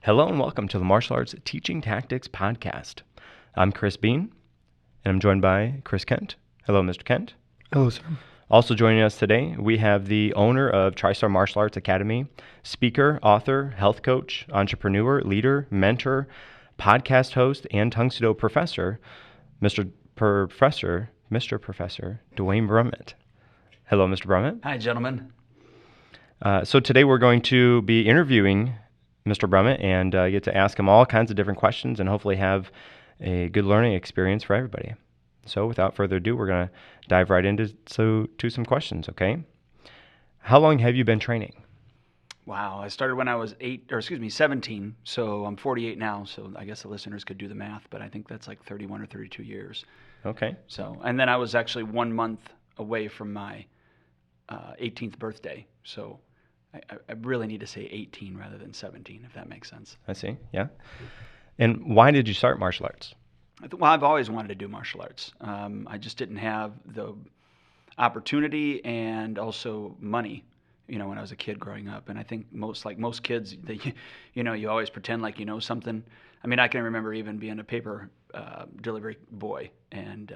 Hello and welcome to the Martial Arts Teaching Tactics Podcast. I'm Chris Bean, and I'm joined by Chris Kent. Hello, Mr. Kent. Hello, sir. Also joining us today, we have the owner of TriStar Martial Arts Academy, speaker, author, health coach, entrepreneur, leader, mentor, podcast host, and Tongue Sudo professor, Mr. Professor Duane Brumitt. Hello, Mr. Brumitt. Hi, gentlemen. So today we're going to be interviewing Mr. Brumitt and get to ask him all kinds of different questions and hopefully have a good learning experience for everybody. So without further ado, we're going to dive right into some questions, okay? How long have you been training? Wow, I started when I was 17, so I'm 48 now, so I guess the listeners could do the math, but I think that's like 31 or 32 years. Okay. So, and then I was actually 1 month away from my 18th birthday, so I really need to say 18 rather than 17, if that makes sense. I see, yeah. And why did you start martial arts? Well, I've always wanted to do martial arts. I just didn't have the opportunity and also money, when I was a kid growing up. And I think most kids, you always pretend like you know something. I mean, I can remember even being a paper delivery boy. And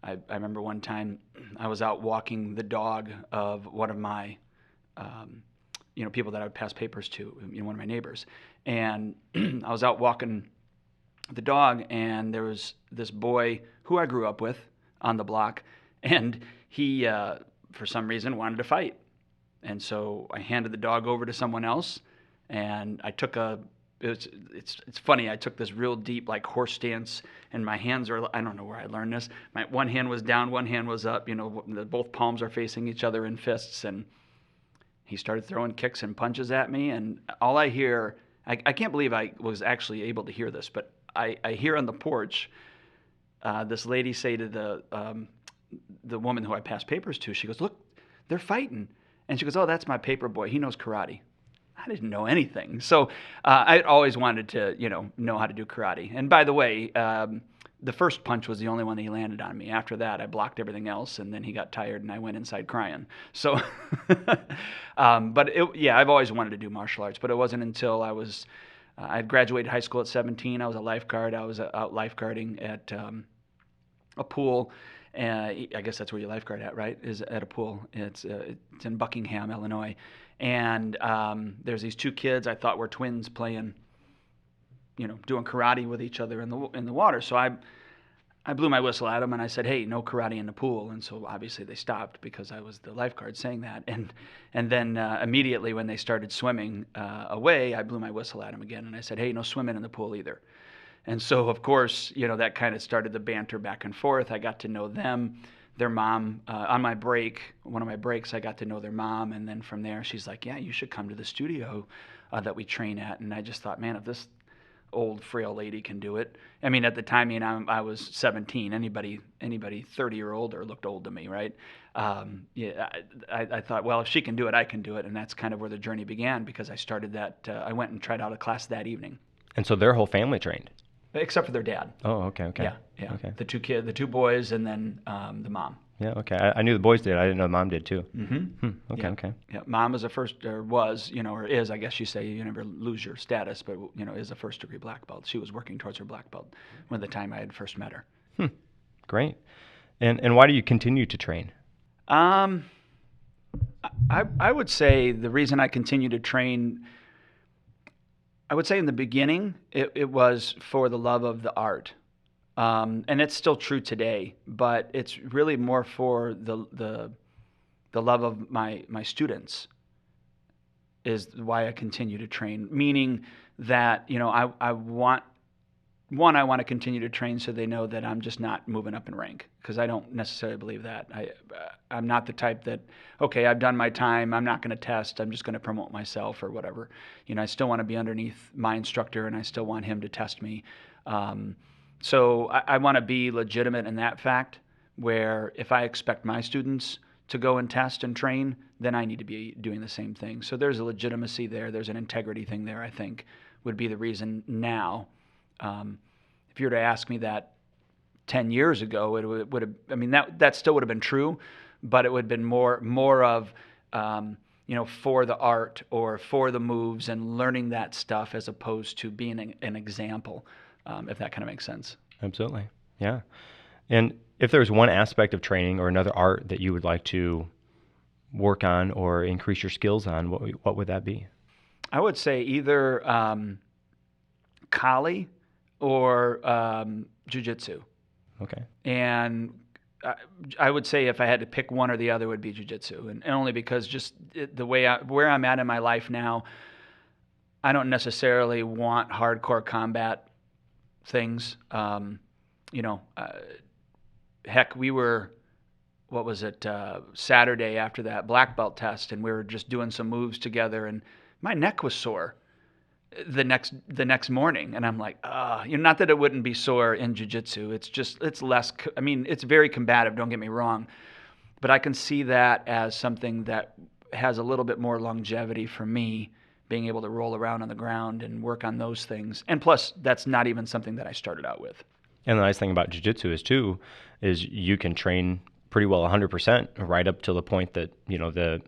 I remember one time I was out walking the dog of one of my people that I would pass papers to, one of my neighbors. And I was out walking the dog, and there was this boy who I grew up with on the block, and he, for some reason, wanted to fight. And so I handed the dog over to someone else, and I took it's funny, I took this real deep, like, horse stance, and my hands are, I don't know where I learned this. My one hand was down, one hand was up, both palms are facing each other in fists, and he started throwing kicks and punches at me, and all I hear, I can't believe I was actually able to hear this, but I hear on the porch this lady say to the woman who I passed papers to, she goes, "Look, they're fighting." And she goes, "Oh, that's my paper boy. He knows karate." I didn't know anything. So I always wanted to, know how to do karate. And by the way, the first punch was the only one that he landed on me. After that, I blocked everything else, and then he got tired, and I went inside crying. So, I've always wanted to do martial arts, but it wasn't until I had graduated high school at 17. I was a lifeguard. I was out lifeguarding at a pool. I guess that's where you lifeguard at, right? Is at a pool. It's in Buckingham, Illinois. And there's these two kids I thought were twins playing, doing karate with each other in the water. So I blew my whistle at them, and I said, "Hey, no karate in the pool." And so obviously they stopped because I was the lifeguard saying that. And then immediately when they started swimming away, I blew my whistle at them again, and I said, "Hey, no swimming in the pool either." And so, of course, that kind of started the banter back and forth. I got to know them, their mom. On my break, one of my breaks, I got to know their mom. And then from there, she's like, "Yeah, you should come to the studio that we train at." And I just thought, man, if this old frail lady can do it. I mean, at the time, I was 17. Anybody 30 or older looked old to me, right? I thought, well, if she can do it, I can do it. And that's kind of where the journey began, because I started that. I went and tried out a class that evening. And so their whole family trained? Except for their dad. Oh, okay. Yeah. Okay. The two boys, and then the mom. Yeah, okay. I knew the boys did. I didn't know the mom did too. Mm-hmm. Okay. Yeah, mom is or is, I guess you say, you never lose your status, but is a first degree black belt. She was working towards her black belt when the time I had first met her. Great. And why do you continue to train? I would say the reason I continue to train, I would say in the beginning, it was for the love of the art. And it's still true today, but it's really more for the love of my students is why I continue to train. Meaning that, I want to continue to train so they know that I'm just not moving up in rank, because I don't necessarily believe that. I'm not the type that, okay, I've done my time, I'm not going to test, I'm just going to promote myself or whatever. I still want to be underneath my instructor, and I still want him to test me. So I want to be legitimate in that fact, where if I expect my students to go and test and train, then I need to be doing the same thing. So there's a legitimacy there. There's an integrity thing there, I think, would be the reason now. If you were to ask me that 10 years ago, it would have, that still would have been true, but it would have been more of, for the art or for the moves and learning that stuff as opposed to being an example, if that kind of makes sense. Absolutely. Yeah. And if there's one aspect of training or another art that you would like to work on or increase your skills on, what would that be? I would say either Kali or Jiu-Jitsu. Okay. And I would say if I had to pick one or the other, would be Jiu-Jitsu, and only because just the way where I'm at in my life now, I don't necessarily want hardcore combat things. Heck, we were, what was it, Saturday after that black belt test, and we were just doing some moves together, and my neck was sore the next morning, and I'm like, not that it wouldn't be sore in jiu-jitsu. It's less. I mean, it's very combative. Don't get me wrong, but I can see that as something that has a little bit more longevity for me, being able to roll around on the ground and work on those things. And plus, that's not even something that I started out with. And the nice thing about jiu-jitsu is you can train pretty well 100% right up to the point that, the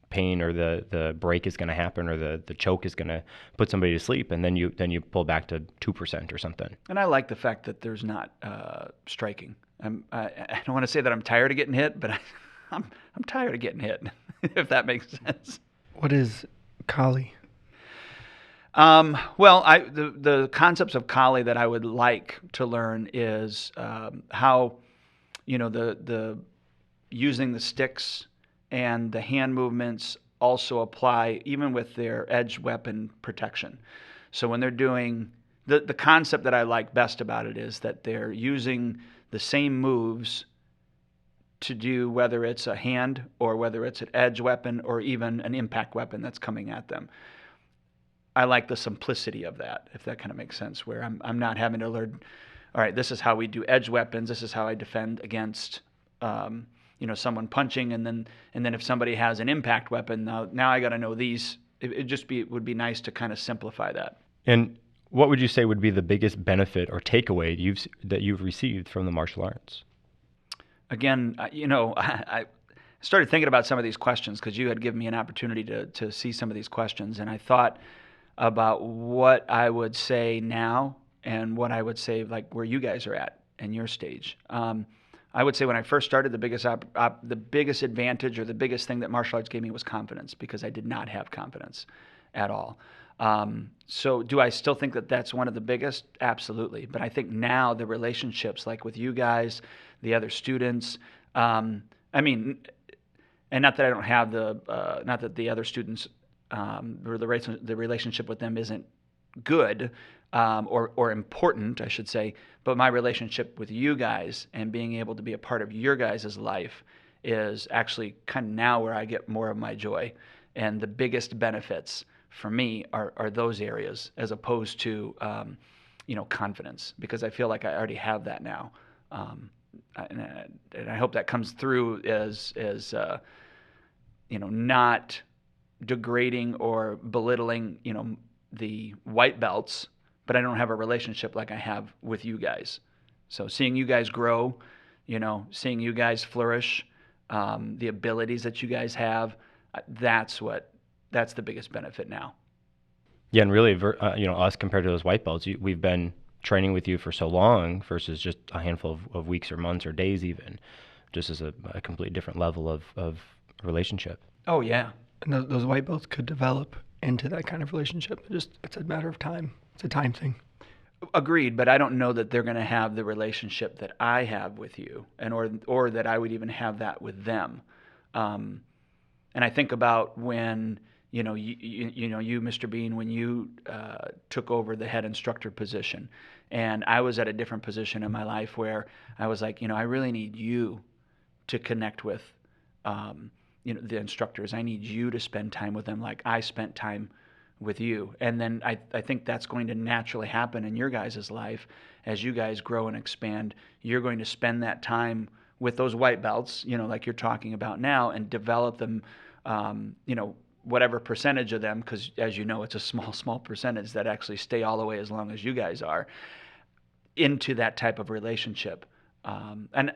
pain or the break is going to happen or the choke is going to put somebody to sleep, and then you pull back to 2% or something. And I like the fact that there's not striking. I don't want to say that I'm tired of getting hit, but I'm tired of getting hit, if that makes sense. What is Kali? Well, the concepts of Kali that I would like to learn is how, the using the sticks and the hand movements also apply even with their edge weapon protection. So when they're doing the concept that I like best about it is that they're using the same moves to do whether it's a hand or whether it's an edge weapon or even an impact weapon that's coming at them. I like the simplicity of that, if that kind of makes sense, where I'm not having to learn, all right, this is how we do edge weapons, this is how I defend against someone punching, and then if somebody has an impact weapon, now I got to know these. It would be nice to kind of simplify that. And what would you say would be the biggest benefit or takeaway that you've received from the martial arts? Again, I started thinking about some of these questions because you had given me an opportunity to see some of these questions, and I thought about what I would say now and what I would say like where you guys are at in your stage. I would say when I first started, the biggest advantage or the biggest thing that martial arts gave me was confidence, because I did not have confidence at all. So do I still think that that's one of the biggest? Absolutely. But I think now the relationships, like with you guys, the other students, and not that I don't have not that the other students, or the relationship with them isn't good, or important, I should say, but my relationship with you guys and being able to be a part of your guys' life is actually kind of now where I get more of my joy. And the biggest benefits for me are those areas, as opposed to, confidence, because I feel like I already have that now. And I hope that comes through as not degrading or belittling, the white belts, but I don't have a relationship like I have with you guys. So seeing you guys grow, seeing you guys flourish, the abilities that you guys have, that's the biggest benefit now. Yeah, and really, us compared to those white belts, we've been training with you for so long versus just a handful of weeks or months or days even, just as a completely different level of relationship. Oh, yeah. And those white belts could develop into that kind of relationship. It's a matter of time. It's a time thing. Agreed, but I don't know that they're going to have the relationship that I have with you, and or that I would even have that with them. And I think about when you, Mr. Bean, when you took over the head instructor position, and I was at a different position in my life where I was like, I really need you to connect with, the instructors. I need you to spend time with them like I spent time with you. And then I think that's going to naturally happen in your guys' life as you guys grow and expand. You're going to spend that time with those white belts, like you're talking about now, and develop them, whatever percentage of them, because as you know, it's a small percentage that actually stay all the way as long as you guys are, into that type of relationship. And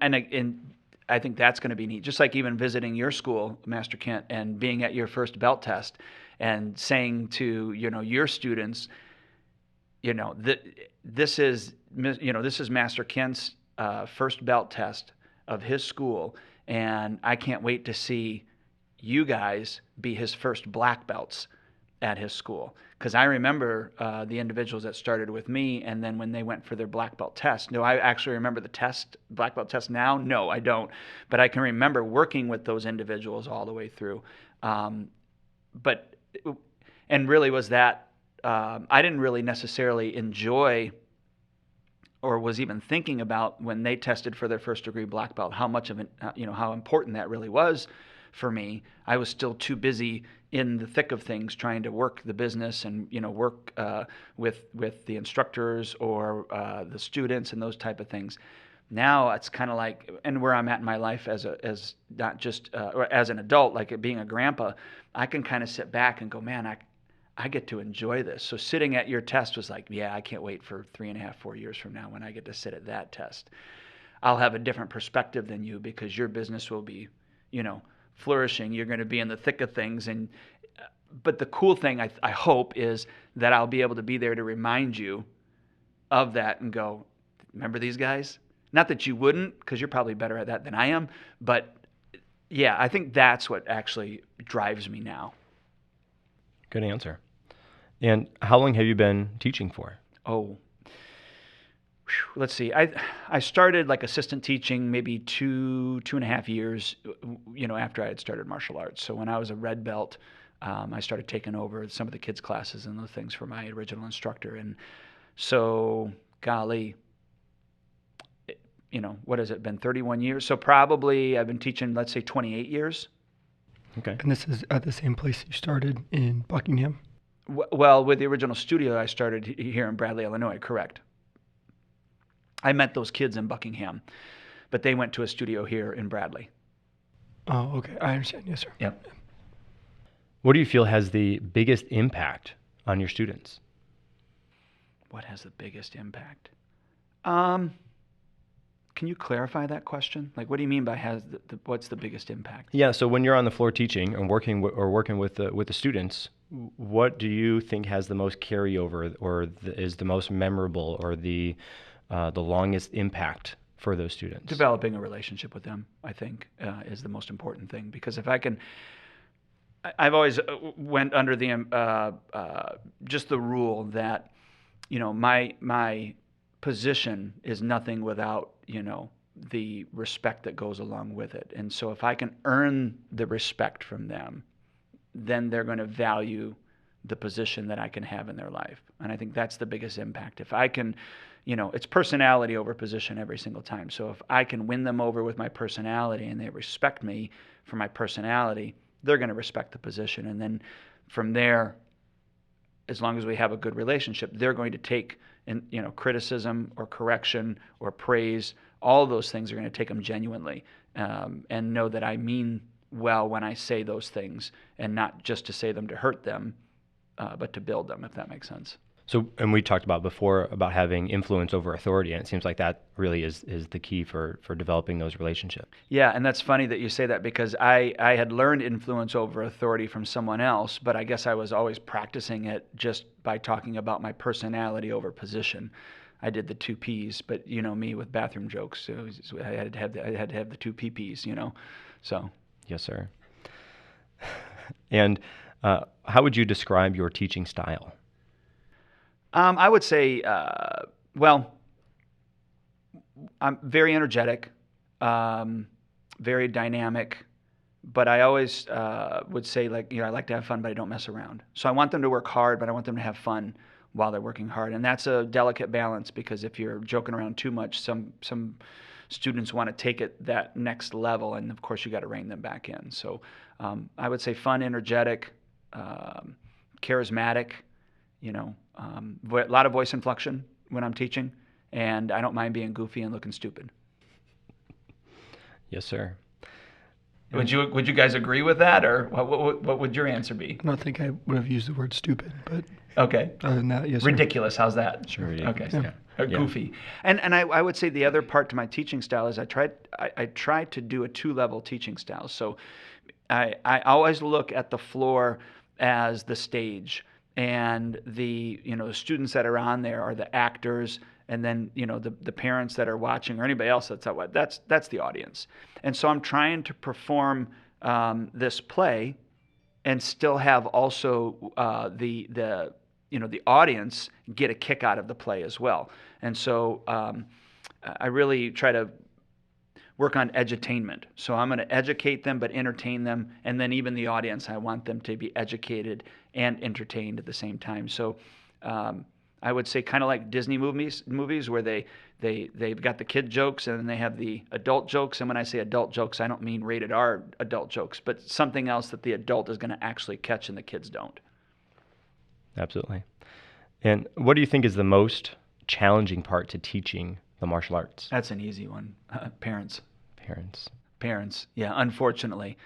I think that's going to be neat. Just like even visiting your school, Master Kent, and being at your first belt test and saying to, your students, that this is Master Kent's first belt test of his school, and I can't wait to see you guys be his first black belts at his school. Because I remember the individuals that started with me, and then when they went for their black belt test. No, I actually remember the black belt test now. No, I don't. But I can remember working with those individuals all the way through. And really was that I didn't really necessarily enjoy or was even thinking about when they tested for their first degree black belt, how much of it, how important that really was for me. I was still too busy in the thick of things trying to work the business and, work with the instructors or the students and those type of things. Now it's kind of like, and where I'm at in my life as not just, or as an adult, like being a grandpa, I can kind of sit back and go, man, I get to enjoy this. So sitting at your test was like, yeah, I can't wait for 3.5, 4 years from now when I get to sit at that test. I'll have a different perspective than you because your business will be, flourishing. You're going to be in the thick of things. But the cool thing, I hope, is that I'll be able to be there to remind you of that and go, remember these guys? Not that you wouldn't, because you're probably better at that than I am. But yeah, I think that's what actually drives me now. Good answer. And how long have you been teaching for? Let's see. I started like assistant teaching maybe 2.5 years, after I had started martial arts. So when I was a red belt, I started taking over some of the kids' classes and those things for my original instructor. And so, golly, what has it been? 31 years. So probably I've been teaching, let's say, 28 years. Okay. And this is at the same place you started in Buckingham? Well, with the original studio, I started here in Bradley, Illinois, correct. I met those kids in Buckingham, but they went to a studio here in Bradley. Oh, okay. I understand. Yes, sir. Yep. What do you feel has the biggest impact on your students? What has the biggest impact? Can you clarify that question? Like, what do you mean by what's the biggest impact? Yeah. So when you're on the floor teaching and working with the students, what do you think has the most carryover, or is the most memorable, or the longest impact for those students? Developing a relationship with them, I think, is the most important thing. Because if I can, I've always went under the just the rule that, my position is nothing without, the respect that goes along with it. And so if I can earn the respect from them, then they're going to value the position that I can have in their life. And I think that's the biggest impact. If I can, it's personality over position every single time. So if I can win them over with my personality and they respect me for my personality, they're going to respect the position. And then from there, as long as we have a good relationship, they're going to take criticism or correction or praise. All of those things are going to take them genuinely, and know that I mean well when I say those things, and not just to say them to hurt them, but to build them, if that makes sense. So, and we talked about before about having influence over authority, and it seems like that really is the key for developing those relationships. Yeah, and that's funny that you say that, because I had learned influence over authority from someone else, but I guess I was always practicing it just by talking about my personality over position. I did the 2 Ps, but me with bathroom jokes, so I had to have the 2 PPs, so. Yes, sir. And how would you describe your teaching style? I would say, I'm very energetic, very dynamic, but I always would say, I like to have fun, but I don't mess around. So I want them to work hard, but I want them to have fun while they're working hard. And that's a delicate balance, because if you're joking around too much, some students want to take it that next level, and of course you got to rein them back in. So I would say fun, energetic, charismatic, a lot of voice inflection when I'm teaching, and I don't mind being goofy and looking stupid. Yes, sir. Would you guys agree with that, or what would your answer be? I don't think I would have used the word stupid, but Okay. other than that, yes, sir. Ridiculous. How's that? Sure. Okay. Yeah. Or goofy. And I would say the other part to my teaching style is I tried to do a 2-level teaching style. So I always look at the floor as the stage, and the students that are on there are the actors, and then the parents that are watching, or anybody else that's the audience. And so I'm trying to perform this play and still have also the audience get a kick out of the play as well. And so I really try to work on edutainment. So I'm going to educate them, but entertain them, and then even the audience, I want them to be educated and entertained at the same time. So I would say kind of like Disney movies where they've got the kid jokes and then they have the adult jokes. And when I say adult jokes, I don't mean rated R adult jokes, but something else that the adult is going to actually catch and the kids don't. Absolutely. And what do you think is the most challenging part to teaching the martial arts? That's an easy one. Parents. Parents. Yeah, unfortunately.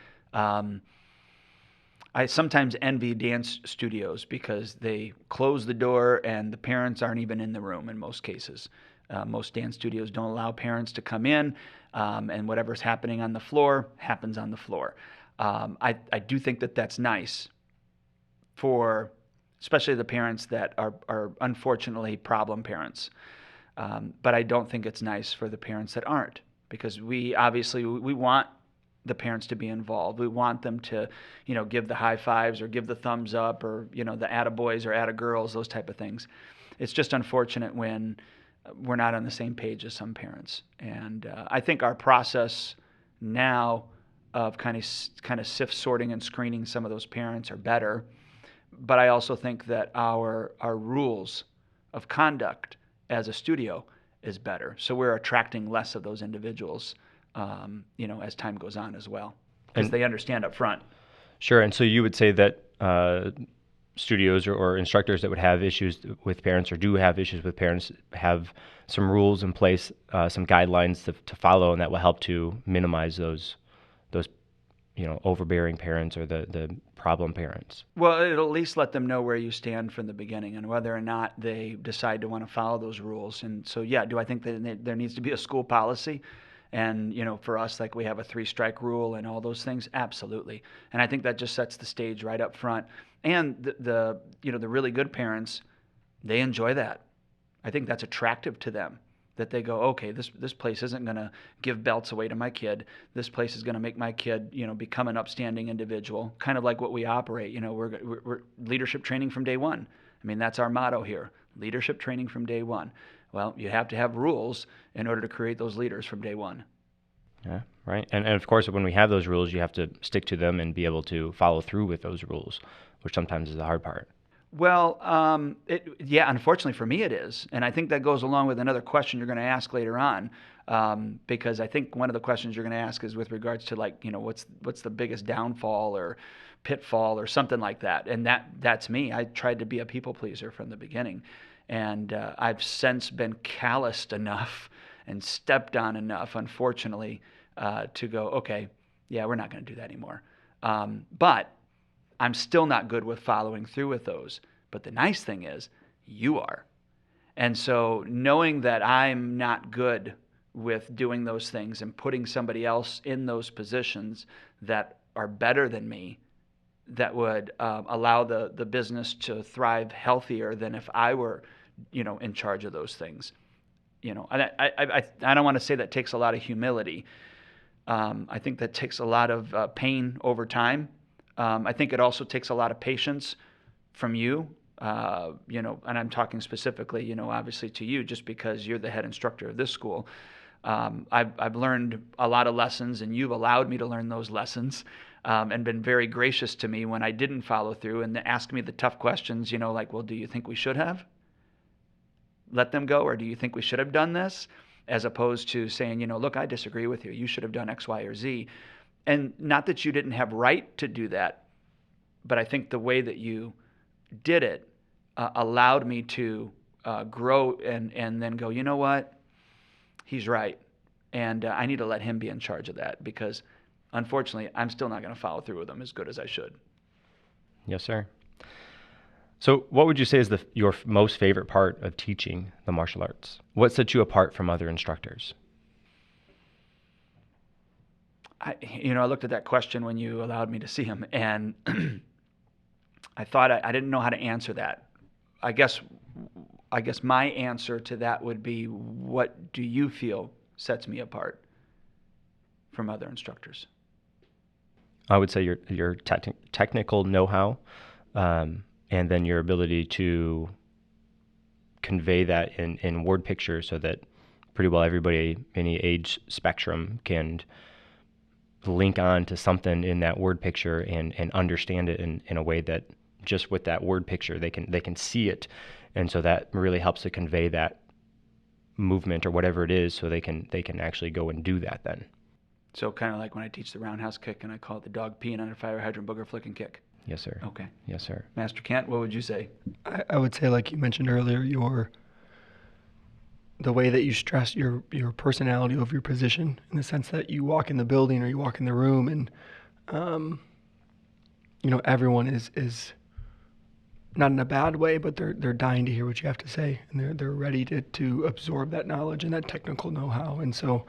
I sometimes envy dance studios because they close the door and the parents aren't even in the room in most cases. Most dance studios don't allow parents to come in, and whatever's happening on the floor happens on the floor. I do think that that's nice for especially the parents that are unfortunately problem parents. But I don't think it's nice for the parents that aren't, because we want the parents to be involved. We want them to, give the high fives or give the thumbs up or, the attaboys or attagirls, those type of things. It's just unfortunate when we're not on the same page as some parents. And I think our process now of kind of sift sorting and screening some of those parents are better. But I also think that our rules of conduct as a studio is better. So we're attracting less of those individuals, as time goes on as well, because they understand up front. Sure. And so you would say that studios or instructors that would have issues with parents or do have issues with parents have some rules in place, some guidelines to follow, and that will help to minimize those overbearing parents or the problem parents. Well, it'll at least let them know where you stand from the beginning and whether or not they decide to want to follow those rules. And so, yeah, do I think that there needs to be a school policy? And, for us, like we have a 3-strike rule and all those things? Absolutely. And I think that just sets the stage right up front. And the really good parents, they enjoy that. I think that's attractive to them, that they go, okay, this place isn't going to give belts away to my kid. This place is going to make my kid, become an upstanding individual, kind of like what we operate. We're leadership training from day one. I mean, that's our motto here, leadership training from day one. Well, you have to have rules in order to create those leaders from day one. Yeah, right. And of course, when we have those rules, you have to stick to them and be able to follow through with those rules, which sometimes is the hard part. Well, unfortunately for me it is. And I think that goes along with another question you're going to ask later on, because I think one of the questions you're going to ask is with regards to what's the biggest downfall or pitfall or something like that. And that's me. I tried to be a people pleaser from the beginning. And I've since been calloused enough and stepped on enough, unfortunately, to go, okay, yeah, we're not going to do that anymore. But I'm still not good with following through with those. But the nice thing is, you are. And so knowing that I'm not good with doing those things and putting somebody else in those positions that are better than me, that would allow the business to thrive healthier than if I were, in charge of those things. And I don't want to say that takes a lot of humility. I think that takes a lot of pain over time. I think it also takes a lot of patience from you, and I'm talking specifically, obviously to you, just because you're the head instructor of this school. I've learned a lot of lessons, and you've allowed me to learn those lessons, and been very gracious to me when I didn't follow through and ask me the tough questions, like, well, do you think we should have let them go, or do you think we should have done this? As opposed to saying, look, I disagree with you. You should have done X, Y, or Z. And not that you didn't have right to do that, but I think the way that you did it allowed me to grow and then go, you know what? He's right. And I need to let him be in charge of that, because unfortunately, I'm still not going to follow through with them as good as I should. Yes, sir. So what would you say is your most favorite part of teaching the martial arts? What sets you apart from other instructors? I looked at that question when you allowed me to see him, and I thought I didn't know how to answer that. I guess my answer to that would be, what do you feel sets me apart from other instructors? I would say your technical know-how, and then your ability to convey that in word picture so that pretty well everybody, any age spectrum, can link on to something in that word picture and understand it in a way that just with that word picture they can see it, and so that really helps to convey that movement or whatever it is, so they can actually go and do that then. So kind of like when I teach the roundhouse kick and I call it the dog peeing on a fire hydrant booger flicking kick. Yes, sir. Okay. Yes, sir. Master Kent, what would you say? I would say, like you mentioned earlier, the way that you stress your personality over your position, in the sense that you walk in the building or you walk in the room and everyone is not in a bad way, but they're dying to hear what you have to say, and they're ready to absorb that knowledge and that technical know-how. And so,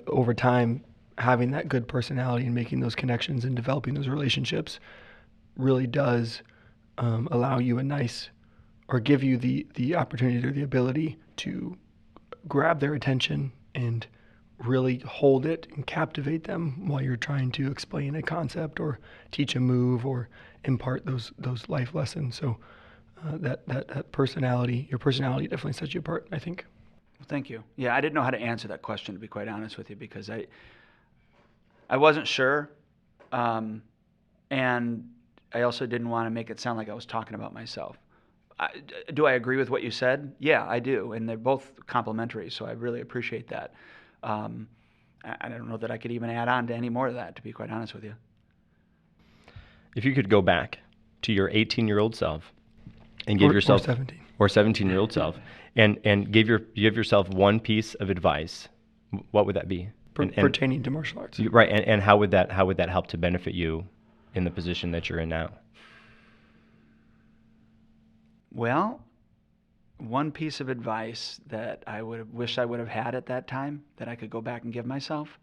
over time, having that good personality and making those connections and developing those relationships really does allow you give you the opportunity or the ability to grab their attention and really hold it and captivate them while you're trying to explain a concept or teach a move or impart those life lessons. So that personality, your personality definitely sets you apart, I think. Well, thank you. Yeah, I didn't know how to answer that question, to be quite honest with you, because I wasn't sure, and I also didn't want to make it sound like I was talking about myself. Do I agree with what you said? Yeah, I do, and they're both complimentary, so I really appreciate that. I don't know that I could even add on to any more of that, to be quite honest with you. If you could go back to your 18-year-old self and give yourself, or 17-year-old self, and give yourself one piece of advice, what would that be? Pertaining to martial arts, right? And how would that help to benefit you in the position that you're in now? Well, one piece of advice that I wish I would have had at that time that I could go back and give myself: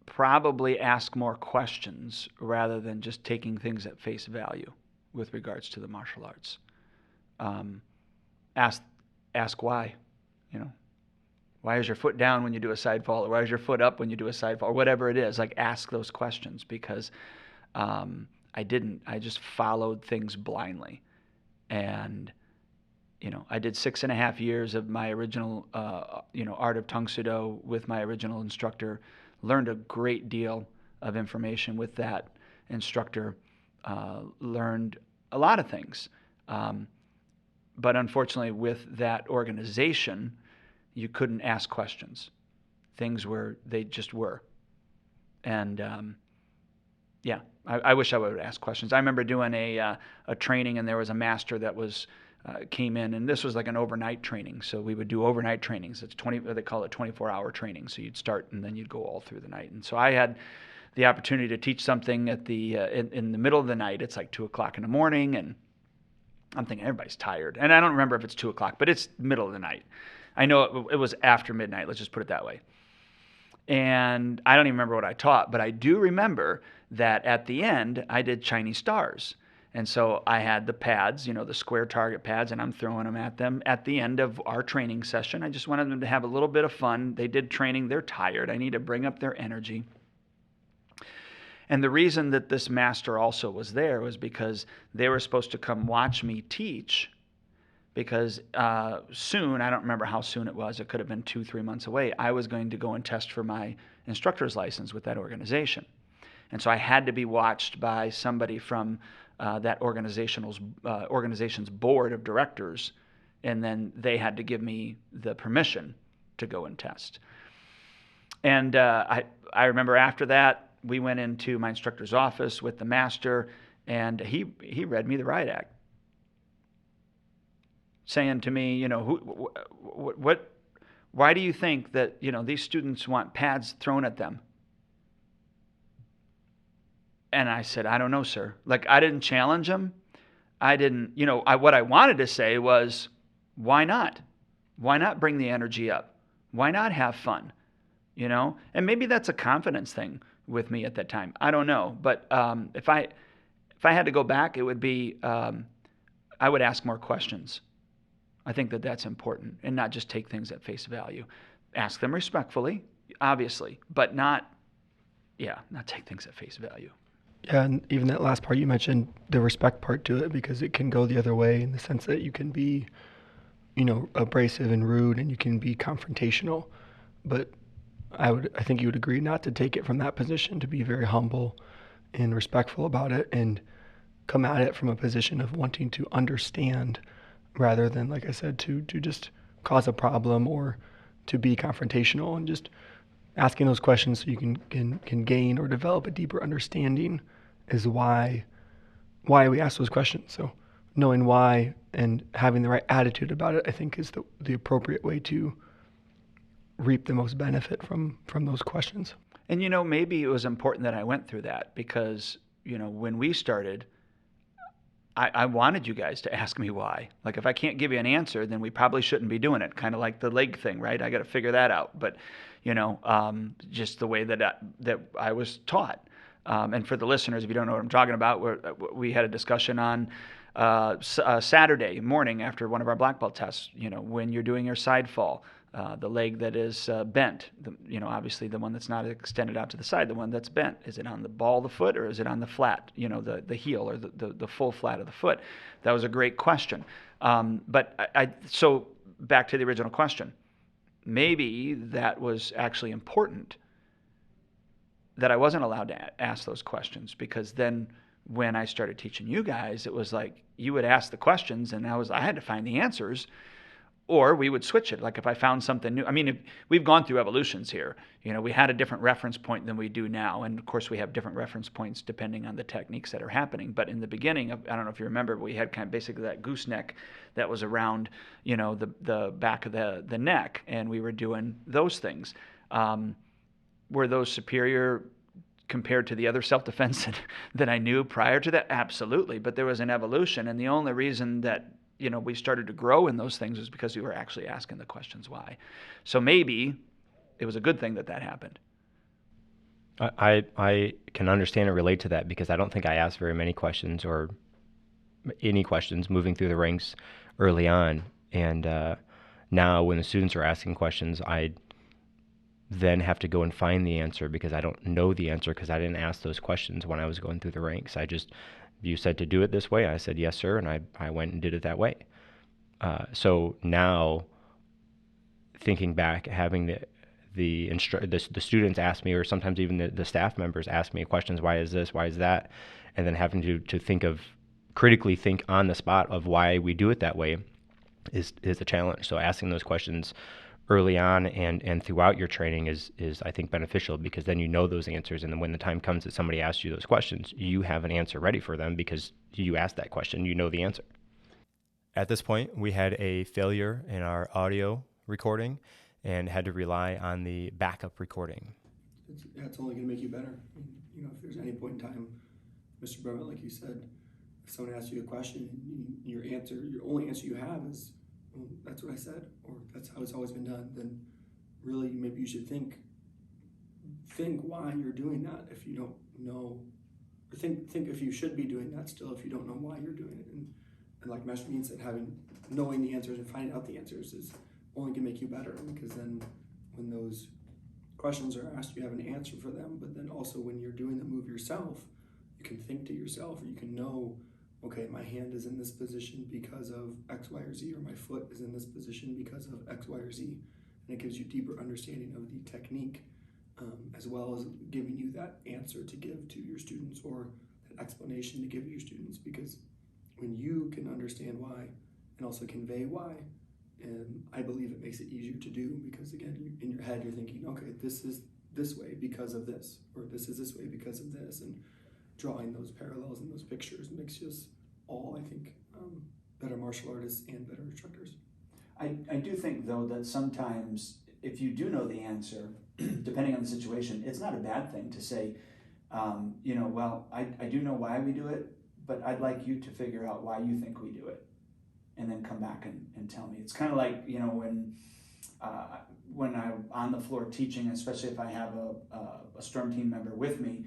probably ask more questions rather than just taking things at face value with regards to the martial arts. Ask why. Why is your foot down when you do a side fall, or why is your foot up when you do a side fall, or whatever it is. Like, ask those questions, because I didn't. I just followed things blindly. And, I did 6.5 years of my original, Art of Tung Sudo with my original instructor, learned a great deal of information with that instructor, learned a lot of things. But unfortunately, with that organization, you couldn't ask questions. They just were. And, I wish I would have asked questions. I remember doing a training, and there was a master that came in, and this was like an overnight training. So we would do overnight trainings. They call it 24-hour training. So you'd start and then you'd go all through the night. And so I had the opportunity to teach something at in the middle of the night. It's like 2:00 in the morning, and I'm thinking everybody's tired. And I don't remember if it's 2:00, but it's middle of the night. I know it was after midnight. Let's just put it that way. And I don't even remember what I taught, but I do remember that at the end, I did Chinese stars. And so I had the pads, the square target pads, and I'm throwing them at them at the end of our training session. I just wanted them to have a little bit of fun. They did training. They're tired. I need to bring up their energy. And the reason that this master also was there was because they were supposed to come watch me teach, because soon, I don't remember how soon it was, it could have been 2-3 months away, I was going to go and test for my instructor's license with that organization. And so I had to be watched by somebody from that organization's board of directors, and then they had to give me the permission to go and test. And I remember after that, we went into my instructor's office with the master, and he read me the riot act, saying to me, why do you think that, these students want pads thrown at them? And I said, I don't know, sir. Like, I didn't challenge them. I didn't, what I wanted to say was, why not? Why not bring the energy up? Why not have fun? And maybe that's a confidence thing with me at that time. I don't know. But if I had to go back, it would be, I would ask more questions. I think that that's important, and not just take things at face value. Ask them respectfully, obviously, but not take things at face value. Yeah, and even that last part you mentioned, the respect part to it, because it can go the other way in the sense that you can be, abrasive and rude, and you can be confrontational. But I think you would agree not to take it from that position, to be very humble and respectful about it, and come at it from a position of wanting to understand, rather than, like I said, to just cause a problem or to be confrontational, and just asking those questions so you can gain or develop a deeper understanding is why we ask those questions. So knowing why and having the right attitude about it, I think, is the appropriate way to reap the most benefit from those questions. And maybe it was important that I went through that, because when we started, I wanted you guys to ask me why. Like, if I can't give you an answer, then we probably shouldn't be doing it. Kind of like the leg thing, right? I got to figure that out. But just the way that I was taught. And for the listeners, if you don't know what I'm talking about, we had a discussion on Saturday morning after one of our black belt tests. When you're doing your side fall, the leg that is bent, obviously the one that's not extended out to the side, the one that's bent, is it on the ball of the foot, or is it on the flat, the heel, or the full flat of the foot? That was a great question. But so back to the original question. Maybe that was actually important that I wasn't allowed to ask those questions, because then when I started teaching you guys, it was like you would ask the questions and I had to find the answers, or we would switch it. Like, if I found something new, we've gone through evolutions here. We had a different reference point than we do now. And of course we have different reference points depending on the techniques that are happening. But in the beginning, I don't know if you remember, we had kind of basically that gooseneck that was around, the back of the neck. And we were doing those things. Were those superior compared to the other self-defense that I knew prior to that? Absolutely. But there was an evolution. And the only reason that we started to grow in those things was because we were actually asking the questions why. So maybe it was a good thing that happened. I can understand and relate to that, because I don't think I asked very many questions, or any questions, moving through the ranks early on. And now when the students are asking questions, I then have to go and find the answer, because I don't know the answer, because I didn't ask those questions when I was going through the ranks. You said to do it this way. I said, yes, sir. And I went and did it that way. So now, thinking back, having the students ask me, or sometimes even the staff members ask me questions, why is this, why is that? And then having to critically think on the spot of why we do it that way is a challenge. So asking those questions early on and throughout your training is I think beneficial, because then those answers, and then when the time comes that somebody asks you those questions, you have an answer ready for them because you asked that question, the answer. At this point, we had a failure in our audio recording and had to rely on the backup recording. It's only going to make you better. If there's any point in time, Mr. Brumitt, like you said, if someone asks you a question, your only answer you have is, well, that's what I said, or that's how it's always been done, then really maybe you should think why you're doing that if you don't know, or think if you should be doing that still if you don't know why you're doing it. And like Master Dean said, knowing the answers and finding out the answers is only going to make you better, because then when those questions are asked, you have an answer for them. But then also when you're doing the move yourself, you can think to yourself, or you can know, okay, my hand is in this position because of X, Y, or Z, or my foot is in this position because of X, Y, or Z. And it gives you deeper understanding of the technique, as well as giving you that answer to give to your students, or that explanation to give your students. Because when you can understand why and also convey why, I believe it makes it easier to do, because again, in your head you're thinking, okay, this is this way because of this, or this is this way because of this, and drawing those parallels and those pictures makes us all, I think, better martial artists and better instructors. I do think, though, that sometimes if you do know the answer, depending on the situation, it's not a bad thing to say, well, I do know why we do it, but I'd like you to figure out why you think we do it, and then come back and tell me. It's kind of like, when I'm on the floor teaching, especially if I have a storm team member with me,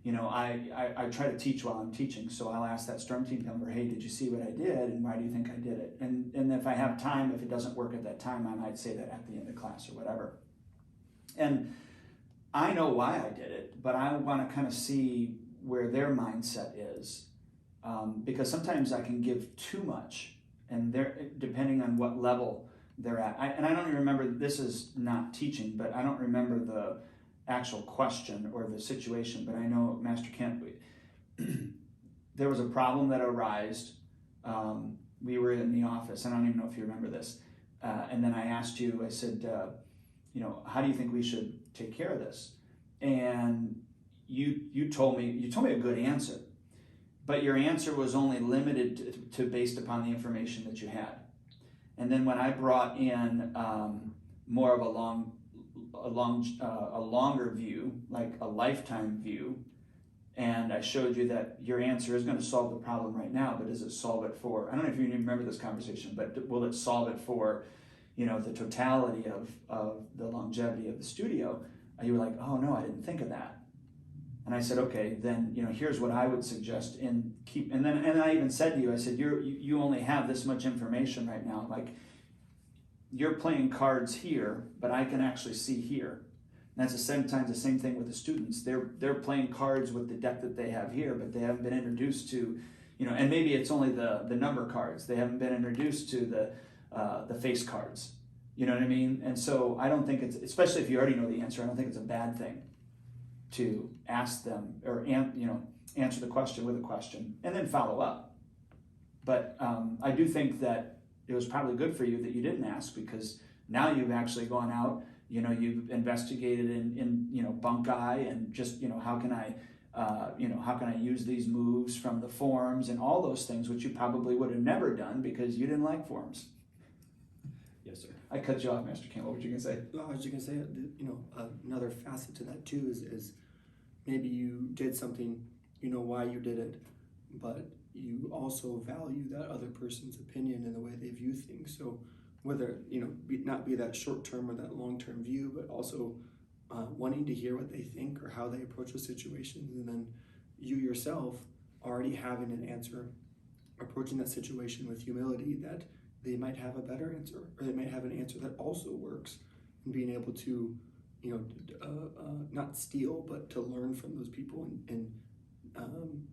I try to teach while I'm teaching. So I'll ask that storm team member, hey, did you see what I did, and why do you think I did it? And if I have time, if it doesn't work at that time, I might say that at the end of class or whatever. And I know why I did it, but I want to kind of see where their mindset is, because sometimes I can give too much, and depending on what level they're at. And I don't even remember, this is not teaching, but I don't remember the actual question or the situation, but I know, Master Kent, there was a problem that arose. We were in the office, I don't even know if you remember this, and then I asked you, I said, how do you think we should take care of this? And you told me a good answer, but your answer was only limited to based upon the information that you had. And then when I brought in more of a longer view, like a lifetime view, and I showed you that your answer is going to solve the problem right now, but does it solve it for, I don't know if you even remember this conversation, but will it solve it for, the totality of the longevity of the studio? You were like, oh no, I didn't think of that. And I said, okay, then here's what I would suggest, and I even said to you, I said, you only have this much information right now. Like, you're playing cards here, but I can actually see here. And that's sometimes the same thing with the students. They're playing cards with the deck that they have here, but they haven't been introduced to, and maybe it's only the number cards. They haven't been introduced to the face cards. You know what I mean? And so I don't think it's, especially if you already know the answer, I don't think it's a bad thing to ask them or answer the question with a question and then follow up. But I do think that it was probably good for you that you didn't ask, because now you've actually gone out, you've investigated in bunkai and just, how can I use these moves from the forms and all those things, which you probably would have never done because you didn't like forms. Yes, sir. I cut you off, Master Ken. What were you going to say? Well, I was just going to say, another facet to that too is maybe you did something, why you did it, but you also value that other person's opinion and the way they view things. So whether, not be that short-term or that long-term view, but also wanting to hear what they think or how they approach a situation, and then you yourself already having an answer, approaching that situation with humility that they might have a better answer, or they might have an answer that also works, and being able to, not steal, but to learn from those people and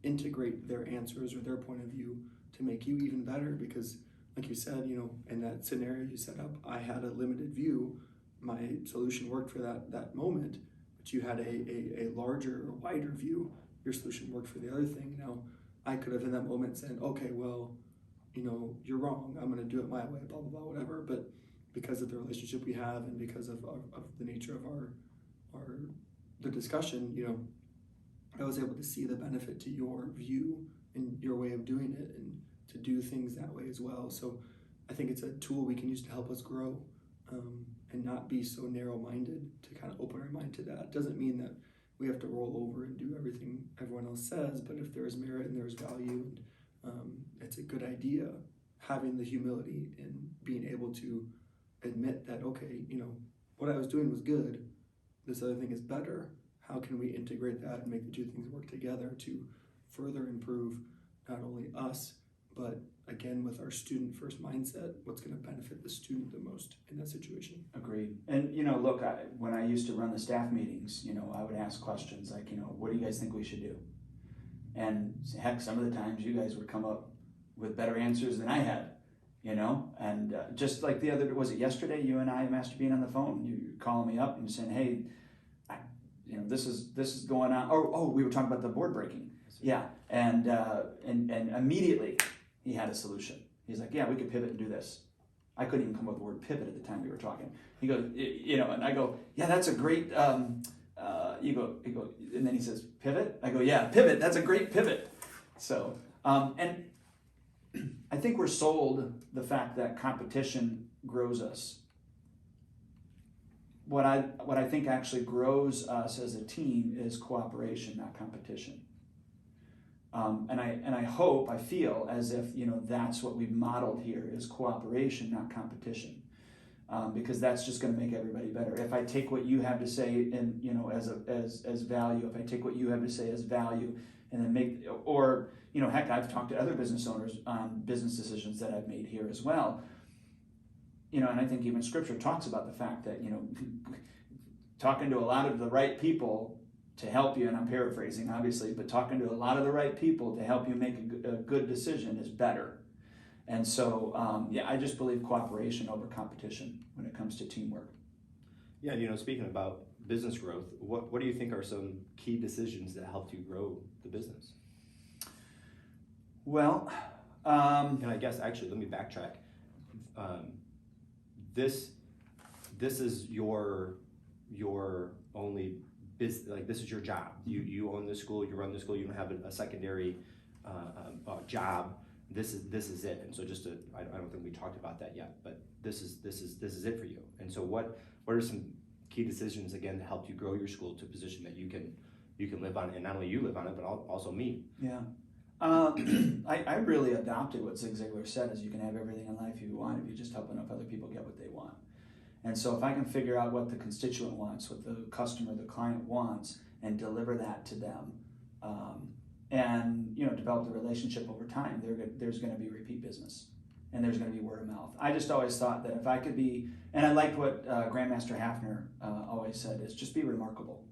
integrate their answers or their point of view to make you even better. Because like you said, in that scenario you set up, I had a limited view. My solution worked for that moment, but you had a larger or wider view. Your solution worked for the other thing. Now, I could have in that moment said, okay, well, you're wrong, I'm going to do it my way, blah, blah, blah, whatever. But because of the relationship we have and because of the nature of the discussion, I was able to see the benefit to your view and your way of doing it, and to do things that way as well. So I think it's a tool we can use to help us grow, and not be so narrow-minded, to kind of open our mind to that. Doesn't mean that we have to roll over and do everything everyone else says, but if there is merit and there is value, and it's a good idea, having the humility and being able to admit that, okay, what I was doing was good, this other thing is better. How can we integrate that and make the two things work together to further improve not only us, but again, with our student first mindset, what's going to benefit the student the most in that situation? Agreed. And look, when I used to run the staff meetings, I would ask questions like, what do you guys think we should do? And heck, some of the times you guys would come up with better answers than I had, and just like was it yesterday, you and I, Master, being on the phone, you're calling me up and saying, hey, this is going on. Oh, we were talking about the board breaking. Yeah. And immediately he had a solution. He's like, yeah, we could pivot and do this. I couldn't even come up with the word pivot at the time we were talking. He goes, and I go, yeah, that's a great, you go, and then he says, pivot? I go, yeah, pivot, that's a great pivot. So, and I think we're sold the fact that competition grows us. what I think actually grows us as a team is cooperation, not competition. And I hope, I feel as if, that's what we've modeled here is cooperation, not competition. Because that's just going to make everybody better. If I take what you have to say and as value, if I take what you have to say as value, and then heck, I've talked to other business owners on business decisions that I've made here as well. And I think even Scripture talks about the fact that talking to a lot of the right people to help you, and I'm paraphrasing obviously, but talking to a lot of the right people to help you make a good decision is better. And so, I just believe cooperation over competition when it comes to teamwork. Yeah, speaking about business growth, what do you think are some key decisions that helped you grow the business? Well, and I guess actually, let me backtrack. This is your only business. Like, this is your job. You own the school. You run the school. You don't have a secondary job. This is it. And so I don't think we talked about that yet, but this is it for you. And so what are some key decisions again that helped you grow your school to a position that you can live on, and not only you live on it, but also me? Yeah. I really adopted what Zig Ziglar said, is you can have everything in life you want if you just help enough other people get what they want. And so if I can figure out what the constituent wants, what the customer, the client wants, and deliver that to them, and develop the relationship over time, there's going to be repeat business, and there's going to be word of mouth. I just always thought that if I could be, and I liked what Grandmaster Hafner always said, is just be remarkable.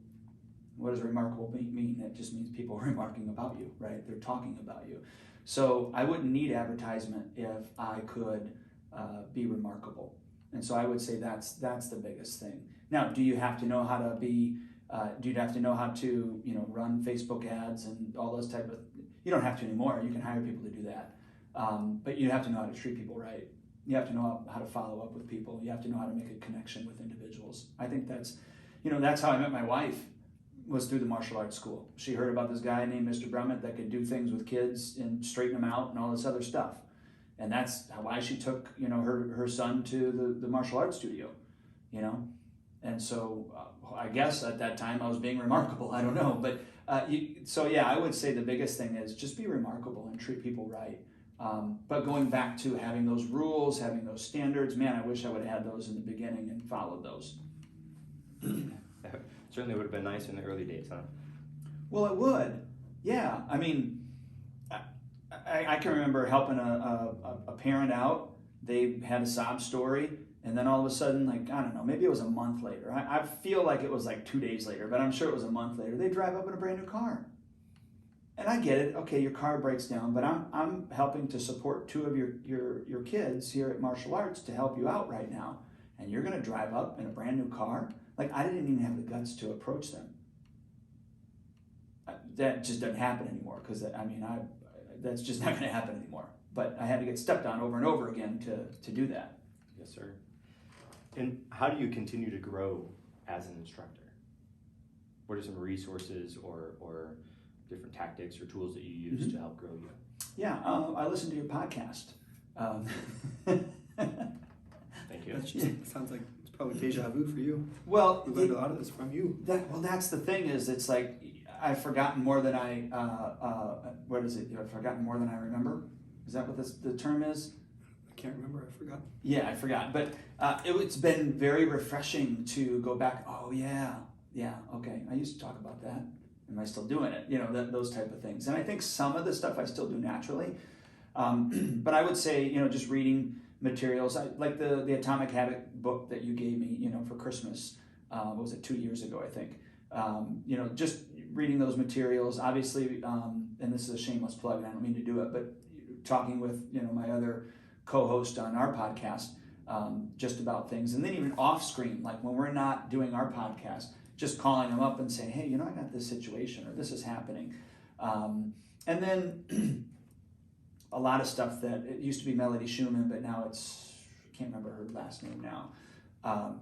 What does remarkable mean? It just means people are remarking about you, right? They're talking about you. So I wouldn't need advertisement if I could be remarkable. And so I would say that's the biggest thing. Now, do you have to know how to be? Do you have to know how to run Facebook ads and all those type of? You don't have to anymore. You can hire people to do that, but you have to know how to treat people right. You have to know how to follow up with people. You have to know how to make a connection with individuals. I think that's how I met my wife, was through the martial arts school. She heard about this guy named Mr. Brumitt that could do things with kids and straighten them out and all this other stuff. And that's why she took her son to the martial arts studio, And so I guess at that time I was being remarkable. I don't know, but I would say the biggest thing is just be remarkable and treat people right. But going back to having those rules, having those standards, man, I wish I would have had those in the beginning and followed those. Certainly would have been nice in the early days, huh? Well, it would. Yeah. I mean, I can remember helping a parent out. They had a sob story, and then all of a sudden, like, I don't know, maybe it was a month later. I feel like it was like 2 days later, but I'm sure it was a month later. They drive up in a brand new car. And I get it. Okay, your car breaks down, but I'm helping to support two of your kids here at Martial Arts to help you out right now. And you're going to drive up in a brand new car? Like, I didn't even have the guts to approach them. That just doesn't happen anymore, because that's just not going to happen anymore. But I had to get stepped on over and over again to do that. Yes, sir. And how do you continue to grow as an instructor? What are some resources or different tactics or tools that you use to help grow you? Yeah, I listen to your podcast. Thank you. That sounds like it's probably deja vu for you. Well, we learned a lot of this from you. That's the thing, is it's like I've forgotten more than I've forgotten more than I remember. Is that what the term is? I can't remember. I forgot. Yeah, I forgot. But it's been very refreshing to go back. Oh yeah, okay. I used to talk about that. Am I still doing it? Those type of things. And I think some of the stuff I still do naturally. But I would say, just reading materials. I like the Atomic Habit book that you gave me, for Christmas. What was it, 2 years ago, I think. Just reading those materials, obviously, and this is a shameless plug, and I don't mean to do it, but talking with, my other co-host on our podcast, just about things. And then even off screen, like when we're not doing our podcast, just calling them up and saying, hey, I got this situation, or this is happening. And then a lot of stuff that it used to be Melody Schumann, but now I can't remember her last name now,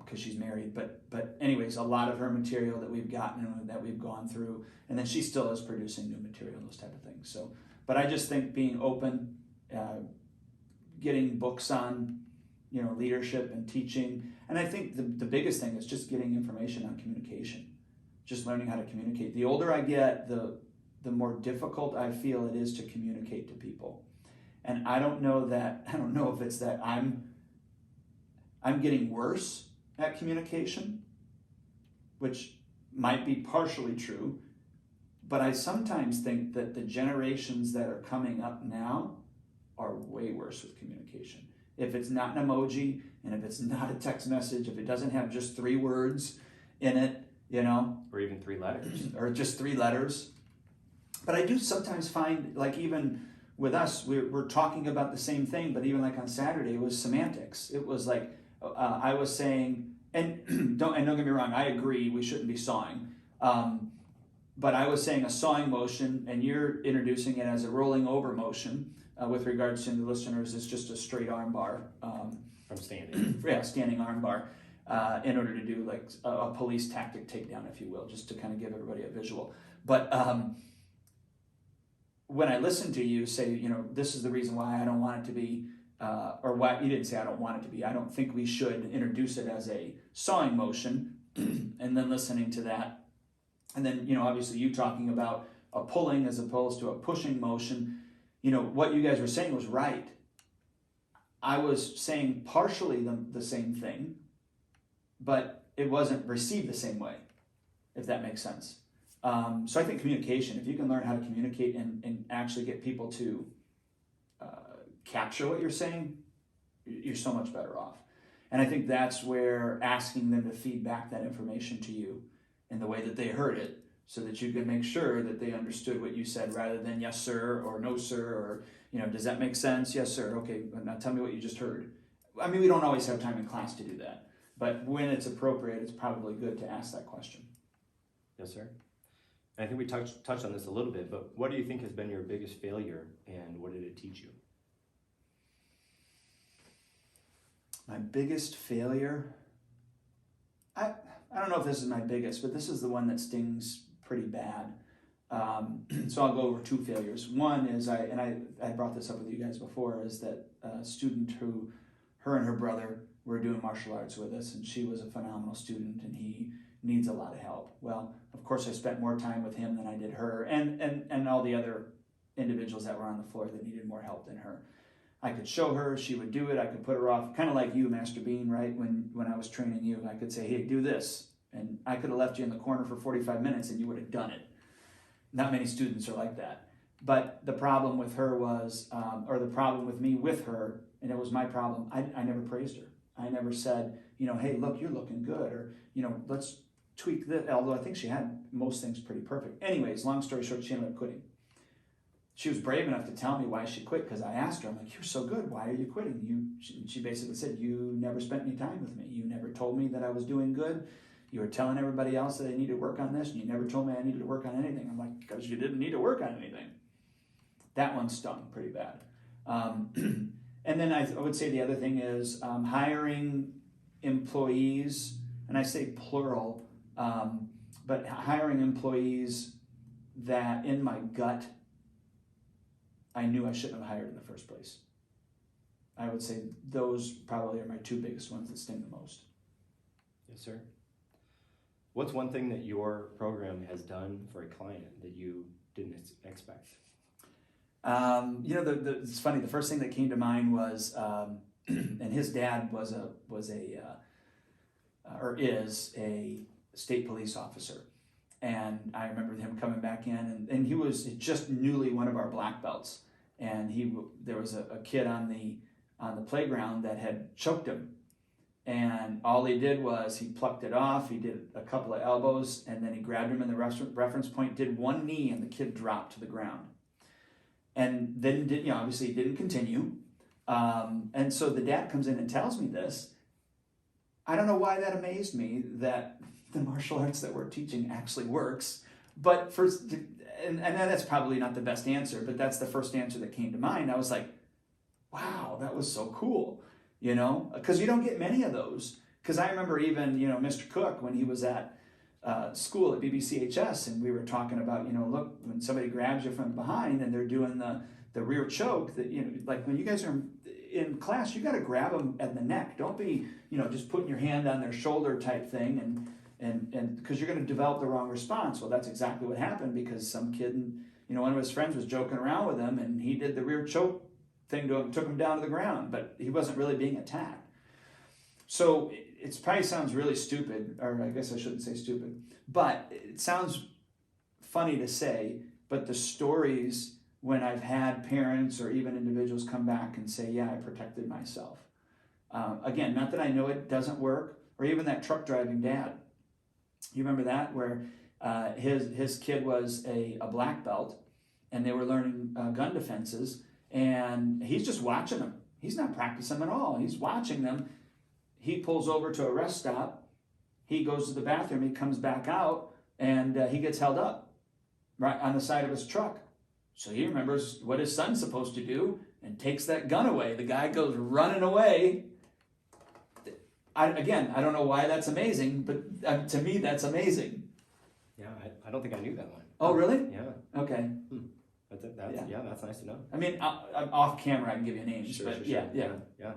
because she's married. But anyways, a lot of her material that we've gotten and that we've gone through, and then she still is producing new material, those type of things. So, but I just think being open, getting books on leadership and teaching. And I think the biggest thing is just getting information on communication, just learning how to communicate. The older I get, the more difficult I feel it is to communicate to people. And I don't know if it's that I'm getting worse at communication, which might be partially true, but I sometimes think that the generations that are coming up now are way worse with communication. If it's not an emoji, and if it's not a text message, if it doesn't have just 3 words in it, or even 3 letters, or just 3 letters. But I do sometimes find, like, even with us, we're talking about the same thing, but even like on Saturday, it was semantics. It was like, I was saying, and don't get me wrong, I agree we shouldn't be sawing. But I was saying a sawing motion, and you're introducing it as a rolling over motion. With regards to the listeners, it's just a straight arm bar. From standing. Yeah, standing arm bar, in order to do like a police tactic takedown, if you will, just to kind of give everybody a visual. But when I listen to you say, this is the reason why I don't want it to be, or why you didn't say I don't want it to be, I don't think we should introduce it as a sawing motion, and then listening to that, and then obviously you talking about a pulling as opposed to a pushing motion. What you guys were saying was right. I was saying partially the same thing, but it wasn't received the same way, if that makes sense. So I think communication, if you can learn how to communicate and actually get people to capture what you're saying, you're so much better off. And I think that's where asking them to feed back that information to you in the way that they heard it, so that you can make sure that they understood what you said rather than yes, sir, or no, sir, or, does that make sense? Yes, sir. Okay, now tell me what you just heard. I mean, we don't always have time in class to do that, but when it's appropriate, it's probably good to ask that question. Yes, sir. And I think we touched on this a little bit, but what do you think has been your biggest failure, and what did it teach you? My biggest failure? I don't know if this is my biggest, but this is the one that stings pretty bad. So I'll go over 2 failures. One is, I brought this up with you guys before, is that a student her and her brother were doing martial arts with us, and she was a phenomenal student, and he needs a lot of help. Well, of course, I spent more time with him than I did her, and all the other individuals that were on the floor that needed more help than her. I could show her, she would do it, I could put her off, kind of like you, Master Bean, right? When I was training you, I could say, hey, do this. And I could have left you in the corner for 45 minutes and you would have done it. Not many students are like that. But the problem with her was, or the problem with me with her, and it was my problem, I never praised her. I never said, hey, look, you're looking good, or, let's tweak this, although I think she had most things pretty perfect. Anyways, long story short, she ended up quitting. She was brave enough to tell me why she quit, because I asked her, I'm like, you're so good, why are you quitting? She basically said, you never spent any time with me. You never told me that I was doing good. You were telling everybody else that I needed to work on this, and you never told me I needed to work on anything. I'm like, because you didn't need to work on anything. That one stung pretty bad. And then I would say the other thing is hiring employees, and I say plural, but hiring employees that in my gut I knew I shouldn't have hired in the first place. I would say those probably are my 2 biggest ones that sting the most. Yes, sir. What's one thing that your program has done for a client that you didn't expect? It's funny. The first thing that came to mind was, and his dad is a state police officer. And I remember him coming back in, and he was just newly one of our black belts. And there was a kid on the playground that had choked him. And all he did was he plucked it off, he did a couple of elbows, and then he grabbed him in the reference point, did one knee, and the kid dropped to the ground. And then, obviously he didn't continue. And so the dad comes in and tells me this. I don't know why that amazed me, that the martial arts that we're teaching actually works. But and that's probably not the best answer, but that's the first answer that came to mind. I was like, wow, that was so cool. Because you don't get many of those. Because I remember even, Mr. Cook, when he was at school at BBCHS, and we were talking about, look, when somebody grabs you from behind and they're doing the rear choke, that, like when you guys are in class, you got to grab them at the neck. Don't be, just putting your hand on their shoulder type thing, and because you're going to develop the wrong response. Well, that's exactly what happened, because some kid, one of his friends was joking around with him, and he did the rear choke thing to him, took him down to the ground, but he wasn't really being attacked. So it probably sounds really stupid, or I guess I shouldn't say stupid, but it sounds funny to say, but the stories when I've had parents or even individuals come back and say, yeah, I protected myself. Again, not that I know it doesn't work, or even that truck driving dad. You remember that, where his kid was a black belt, and they were learning gun defenses, and he's just watching them. He's not practicing them at all. He's watching them. He pulls over to a rest stop. He goes to the bathroom. He comes back out, and he gets held up right on the side of his truck. So he remembers what his son's supposed to do and takes that gun away. The guy goes running away. I don't know why that's amazing, but to me, that's amazing. Yeah, I don't think I knew that one. Oh, really? Yeah. Okay. That's nice to know. I mean, I'm off camera, I can give you names, Sure. Yeah.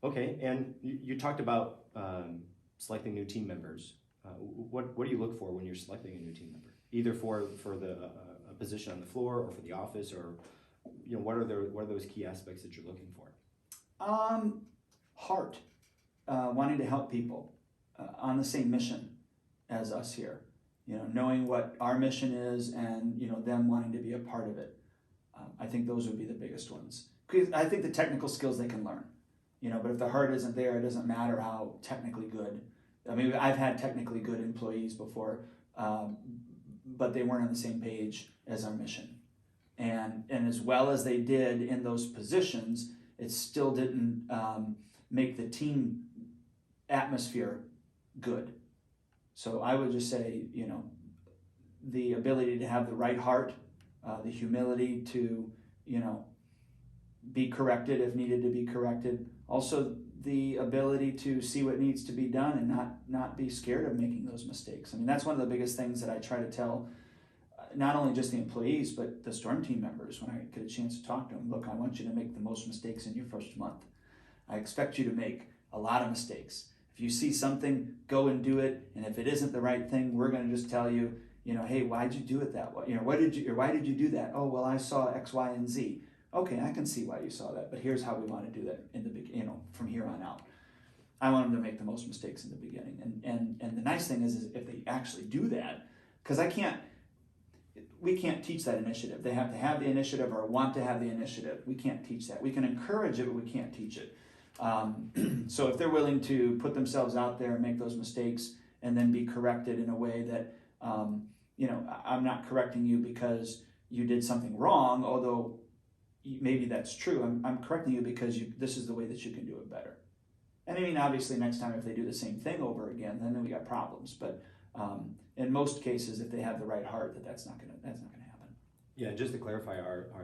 Okay, and you talked about selecting new team members. What do you look for when you're selecting a new team member? Either for the a position on the floor, or for the office, or what are those key aspects that you're looking for? Heart, wanting to help people on the same mission as us here. Knowing what our mission is, and them wanting to be a part of it. I think those would be the biggest ones. Because I think the technical skills they can learn. But if the heart isn't there, it doesn't matter how technically good. I mean, I've had technically good employees before, but they weren't on the same page as our mission. And as well as they did in those positions, it still didn't make the team atmosphere good. So I would just say, the ability to have the right heart, the humility to, be corrected if needed to be corrected. Also, the ability to see what needs to be done and not be scared of making those mistakes. I mean, that's one of the biggest things that I try to tell not only just the employees, but the storm team members when I get a chance to talk to them. Look, I want you to make the most mistakes in your first month. I expect you to make a lot of mistakes. If you see something, go and do it. And if it isn't the right thing, we're going to just tell you, hey, why'd you do it that way? Why did you do that? Oh, well, I saw X, Y, and Z. Okay, I can see why you saw that, but here's how we want to do that in the beginning, from here on out. I want them to make the most mistakes in the beginning. And the nice thing is if they actually do that, because we can't teach that initiative. They have to have the initiative or want to have the initiative. We can't teach that. We can encourage it, but we can't teach it. So if they're willing to put themselves out there and make those mistakes and then be corrected in a way that, I'm not correcting you because you did something wrong, although maybe that's true. I'm correcting you because this is the way that you can do it better. And I mean, obviously next time if they do the same thing over again, then we got problems. But in most cases, if they have the right heart, that's not gonna happen. Yeah, just to clarify,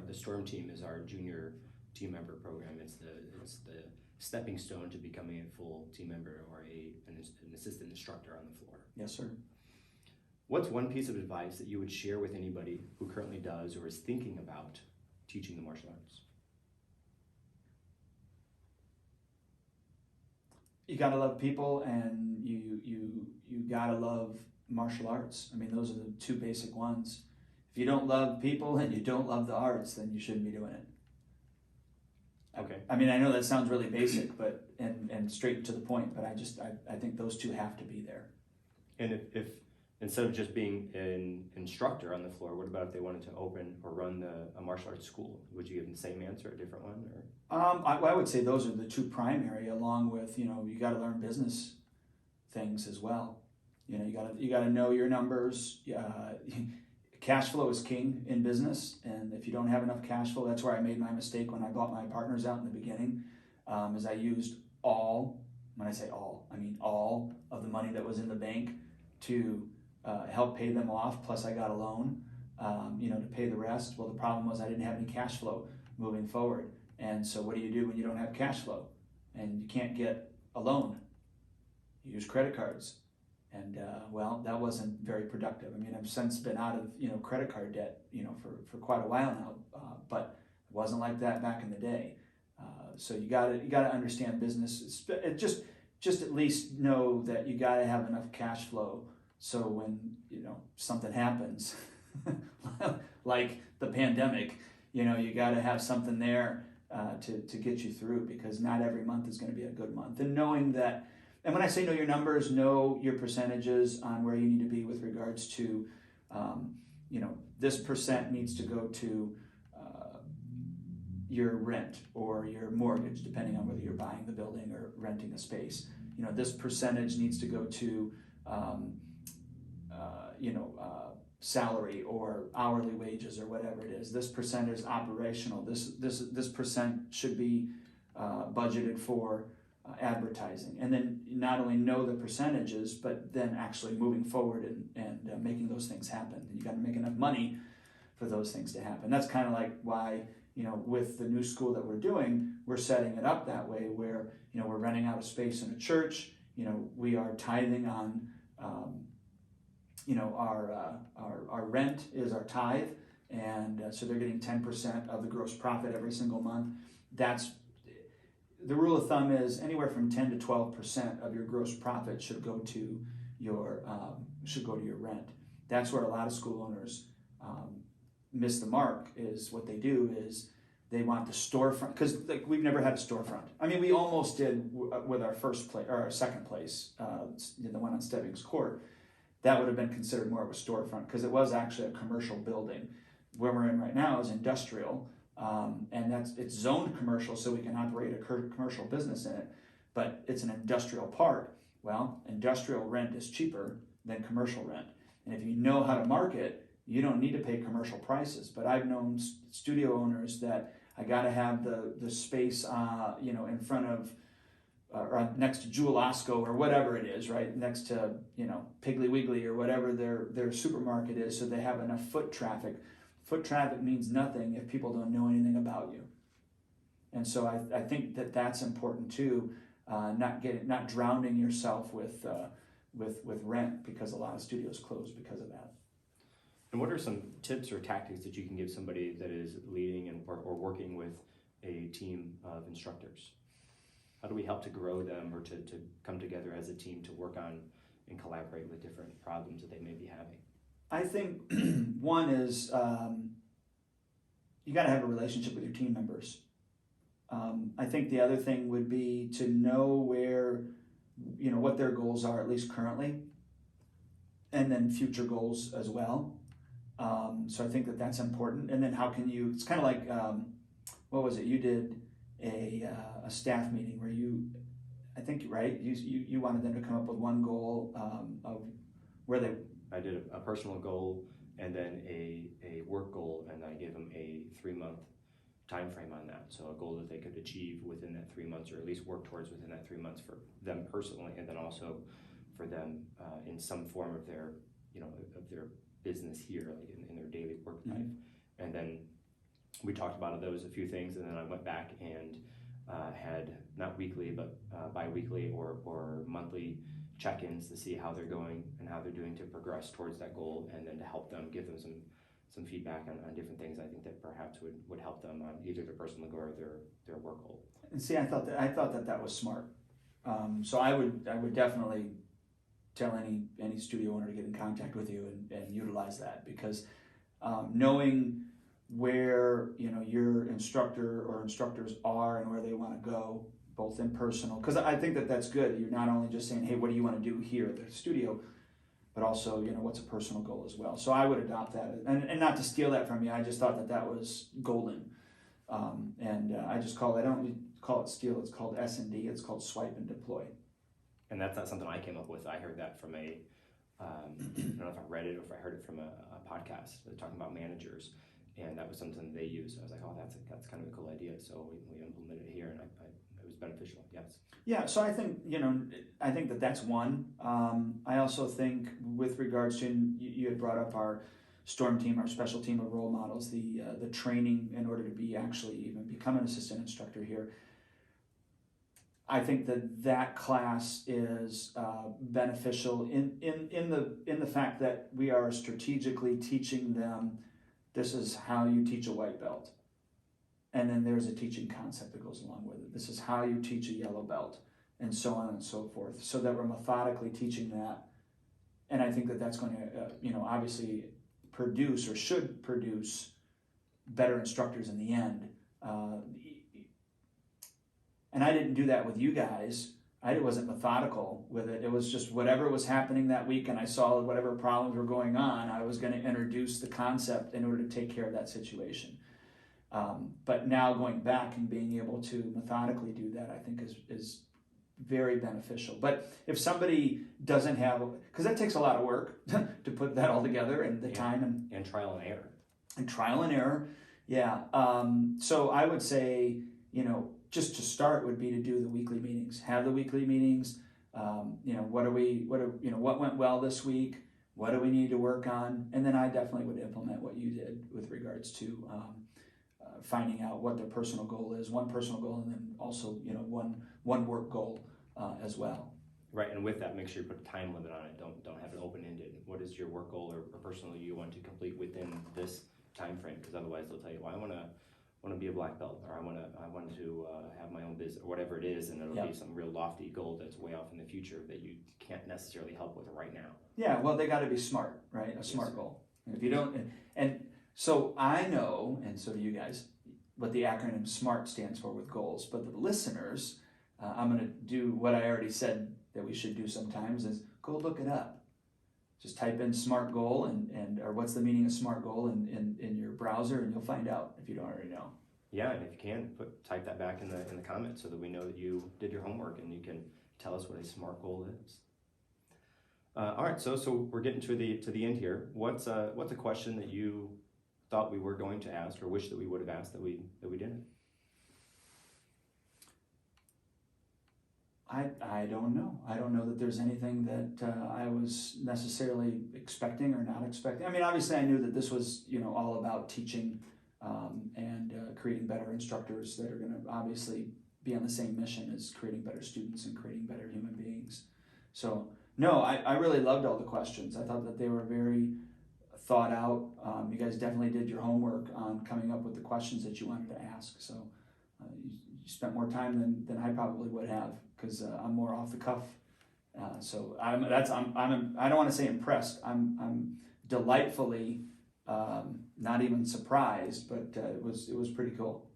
the storm team is our junior team member program. It's the stepping stone to becoming a full team member or an assistant instructor on the floor. Yes, sir. What's one piece of advice that you would share with anybody who currently does or is thinking about teaching the martial arts? You gotta love people, and you gotta love martial arts. I mean, those are the two basic ones. If you don't love people and you don't love the arts, then you shouldn't be doing it. Okay. I mean, I know that sounds really basic, but and straight to the point, but I think those two have to be there. And if instead of just being an instructor on the floor, what about if they wanted to open or run a martial arts school? Would you give them the same answer, a different one? Or? I would say those are the two primary, along with, you got to learn business things as well. You got to know your numbers. Cash flow is king in business, and if you don't have enough cash flow, that's where I made my mistake when I bought my partners out in the beginning, is I used all, when I say all, I mean all of the money that was in the bank to help pay them off, plus I got a loan, to pay the rest. Well, the problem was I didn't have any cash flow moving forward. And so what do you do when you don't have cash flow and you can't get a loan? You use credit cards. And that wasn't very productive. I mean, I've since been out of credit card debt for quite a while now, but it wasn't like that back in the day. So you got to understand business. It just at least know that you got to have enough cash flow. So when something happens, like the pandemic, you got to have something there to get you through, because not every month is going to be a good month. And knowing that, and when I say know your numbers, know your percentages on where you need to be with regards to, this percent needs to go to your rent or your mortgage, depending on whether you're buying the building or renting a space. This percentage needs to go to, salary or hourly wages or whatever it is. This percent is operational. This percent should be budgeted for advertising. And then not only know the percentages, but then actually moving forward and making those things happen. And you got to make enough money for those things to happen. That's kind of like why, with the new school that we're doing, we're setting it up that way where, we're renting out a space in a church. We are tithing on, our rent is our tithe. And so they're getting 10% of the gross profit every single month. That's the rule of thumb, is anywhere from 10 to 12% of your gross profit should go to your rent. That's where a lot of school owners miss the mark. Is what they do is they want the storefront, because we've never had a storefront. I mean, we almost did with our our second place, the one on Stebbings Court. That would have been considered more of a storefront, because it was actually a commercial building. Where we're in right now is industrial, and it's zoned commercial, so we can operate a commercial business in it, but it's an industrial park. Well, industrial rent is cheaper than commercial rent, and if you know how to market, you don't need to pay commercial prices. But I've known studio owners that I got to have the space, in front of, or next to Jewel Osco or whatever it is, right next to Piggly Wiggly or whatever their supermarket is, so they have enough foot traffic. Foot traffic means nothing if people don't know anything about you. And so I think that's important too, not drowning yourself with rent, because a lot of studios close because of that. And what are some tips or tactics that you can give somebody that is leading or working with a team of instructors? How do we help to grow them, or to come together as a team to work on and collaborate with different problems that they may be having? I think one is you got to have a relationship with your team members. I think the other thing would be to know where, what their goals are, at least currently, and then future goals as well. So I think that's important. And then how can you, it's kind of like, what was it? You did a staff meeting where I think, right? You wanted them to come up with one goal of where they... I did a personal goal and then a work goal, and I gave them a 3-month time frame on that. So a goal that they could achieve within that 3 months, or at least work towards within that 3 months for them personally, and then also for them in some form of their, of their business here, like in their daily work life. Mm-hmm. And then we talked about those, a few things, and then I went back and had not weekly, but bi-weekly or monthly check-ins to see how they're going and how they're doing to progress towards that goal, and then to help them, give them some feedback on different things I think that perhaps would help them on either their personal goal or their work goal. And see, I thought that was smart. So I would definitely tell any studio owner to get in contact with you and utilize that, because knowing where your instructor or instructors are and where they want to go, both in personal, because I think that's good. You're not only just saying, hey, what do you want to do here at the studio, but also what's a personal goal as well. So I would adopt that, and not to steal that from you. I just thought that was golden, and I just I don't call it steal. It's called S&D. It's called swipe and deploy. And that's not something I came up with. I heard that from I don't know if I read it or if I heard it from a podcast. They're talking about managers, and that was something they used. I was like, oh, that's kind of a cool idea. So we implemented it here, and it was beneficial. Yes. Yeah. So I think I think that's one. I also think with regards to, you had brought up our storm team, our special team of role models, the training in order to become an assistant instructor here. I think that class is beneficial in the fact that we are strategically teaching them, this is how you teach a white belt. And then there's a teaching concept that goes along with it. This is how you teach a yellow belt, and so on and so forth, so that we're methodically teaching that. And I think that that's going to, obviously produce or should produce better instructors in the end. And I didn't do that with you guys. I wasn't methodical with it. It was just whatever was happening that week, and I saw whatever problems were going on, I was going to introduce the concept in order to take care of that situation. But now going back and being able to methodically do that, I think is very beneficial. But if somebody doesn't have, because that takes a lot of work to put that all together, and the time and trial and error. And trial and error, yeah. So I would say, just to start would be to do the weekly meetings. Have the weekly meetings. What went well this week? What do we need to work on? And then I definitely would implement what you did with regards to finding out what their personal goal is, one personal goal, and then also one work goal as well. Right, and with that, make sure you put a time limit on it. Don't have it open-ended. What is your work goal or personal you want to complete within this time frame? Because otherwise, they'll tell you, "Well, I want to be a black belt, or I want to have my own business, or whatever it is," and it'll be some real lofty goal that's way off in the future that you can't necessarily help with right now. Yeah, well, they got to be smart, right? A smart goal. If you don't, and so I know, and so do you guys, what the acronym SMART stands for with goals. But the listeners, I'm going to do what I already said that we should do sometimes, is go look it up. Just type in SMART goal or what's the meaning of SMART goal in your browser, and you'll find out if you don't already know. Yeah, and if you can, type that back in the comments so that we know that you did your homework and you can tell us what a SMART goal is. All right, so we're getting to the end here. What's a question that you thought we were going to ask or wish that we would have asked that we didn't? I don't know. I don't know that there's anything that I was necessarily expecting or not expecting. I mean, obviously I knew that this was, all about teaching and creating better instructors that are going to obviously be on the same mission as creating better students and creating better human beings. So, no, I really loved all the questions. I thought that they were very thought out. You guys definitely did your homework on coming up with the questions that you wanted to ask. So you spent more time than I probably would have, because I'm more off the cuff. So I don't want to say impressed. I'm delightfully not even surprised, but it was pretty cool.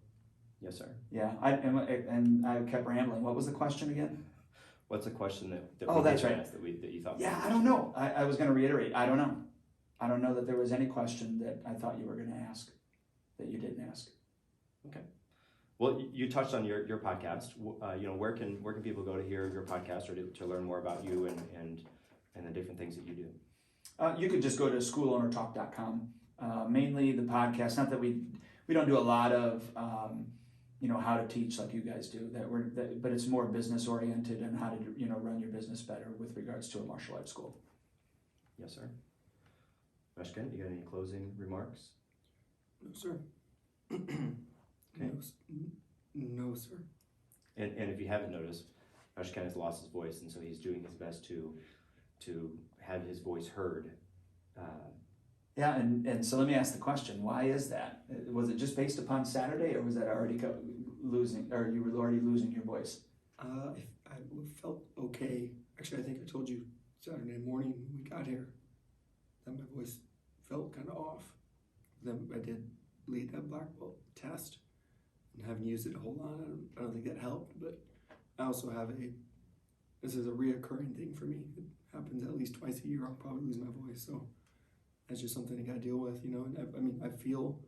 Yes, sir. Yeah, and I kept rambling. What was the question again? What's a question that that's right. asked that you thought? Yeah, I don't know. I was going to reiterate. I don't know. I don't know that there was any question that I thought you were going to ask that you didn't ask. Okay. Well, you touched on your podcast. Where can people go to hear your podcast or to learn more about you and the different things that you do? You could just go to schoolownertalk.com. Mainly the podcast. Not that we don't do a lot of how to teach like you guys do. But it's more business oriented and how to run your business better with regards to a martial arts school. Yes, sir. Meshkin, you got any closing remarks? No, sir. Okay. No, sir. And if you haven't noticed, Meshkin has lost his voice, and so he's doing his best to have his voice heard. Yeah, and so let me ask the question: why is that? Was it just based upon Saturday, or was that already losing, or you were already losing your voice? I felt okay. Actually, I think I told you Saturday morning when we got here that my voice felt kind of off. Then I did lead that black belt test and haven't used it a whole lot. I don't think that helped, but I also have this is a reoccurring thing for me. It happens at least twice a year. I'll probably lose my voice, so that's just something I got to deal with, And I feel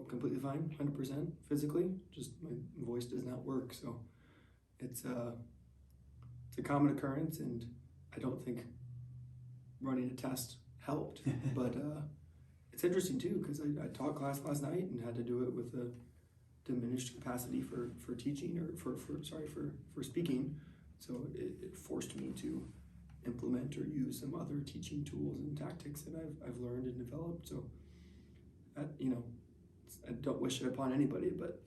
completely fine, 100% physically. Just my voice does not work, so it's a common occurrence, and I don't think running a test helped. But it's interesting too, because I taught class last night and had to do it with a diminished capacity for teaching or for speaking. So it forced me to implement or use some other teaching tools and tactics that I've learned and developed. So that, I don't wish it upon anybody, but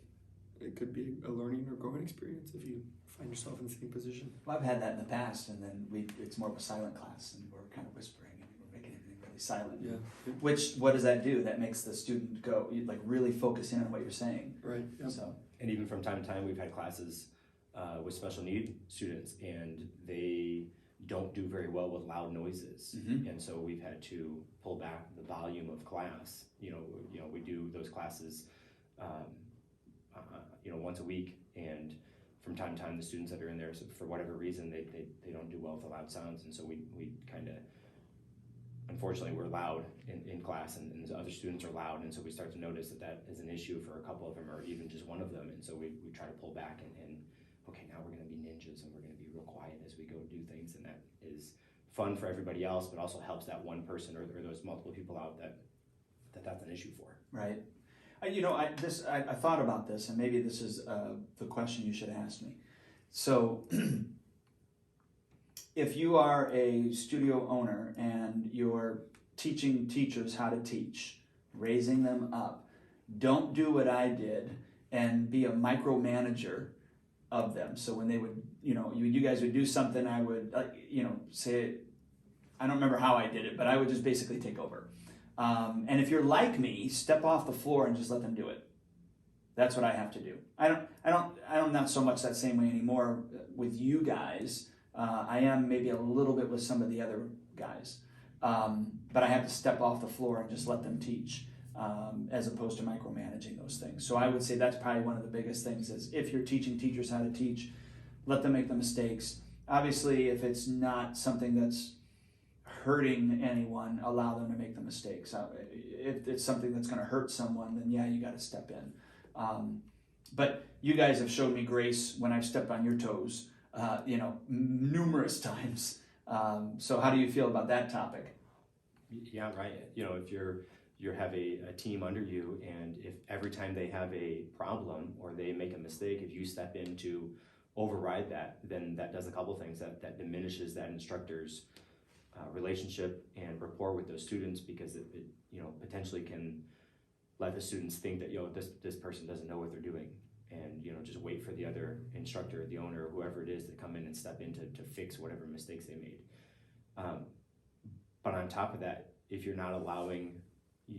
it could be a learning or growing experience if you find yourself in the same position. Well, I've had that in the past, and then it's more of a silent class, and we're kind of whispering and we're making everything really completely silent. Yeah. What does that do? That makes the student go, like, really focus in on what you're saying. Right. Yep. So, And even from time to time, we've had classes with special need students, and they don't do very well with loud noises, and so we've had to pull back the volume of class. You know, we do those classes, once a week, and from time to time, the students that are in there, so for whatever reason, they don't do well with the loud sounds, and so we kind of, unfortunately, we're loud in class, and the other students are loud, and so we start to notice that is an issue for a couple of them, or even just one of them, and so we try to pull back and okay, now we're going to be ninjas, and we're going to be real quiet as we go do things, and that is fun for everybody else, but also helps that one person or those multiple people out that's an issue for. right. I thought about this, and maybe this is the question you should ask me. So, if you are a studio owner and you're teaching teachers how to teach, raising them up, don't do what I did and be a micromanager of them. So when they would, you guys would do something, I would, say, I don't remember how I did it, but I would just basically take over. And if you're like me, step off the floor and just let them do it. That's what I have to do. I'm not so much that same way anymore with you guys. I am maybe a little bit with some of the other guys, but I have to step off the floor and just let them teach, as opposed to micromanaging those things. So I would say that's probably one of the biggest things is if you're teaching teachers how to teach, let them make the mistakes. Obviously, if it's not something that's hurting anyone, allow them to make the mistakes. If it's something that's going to hurt someone, then yeah, you got to step in. But you guys have showed me grace when I've stepped on your toes, numerous times. So how do you feel about that topic? Yeah, right. If you have a team under you, and if every time they have a problem or they make a mistake, if you step in to override that, then that does a couple things. That diminishes that instructor's relationship and rapport with those students, because it potentially can let the students think that this person doesn't know what they're doing, and just wait for the other instructor, the owner, or whoever it is, to come in and step in to fix whatever mistakes they made. But on top of that, if you're not allowing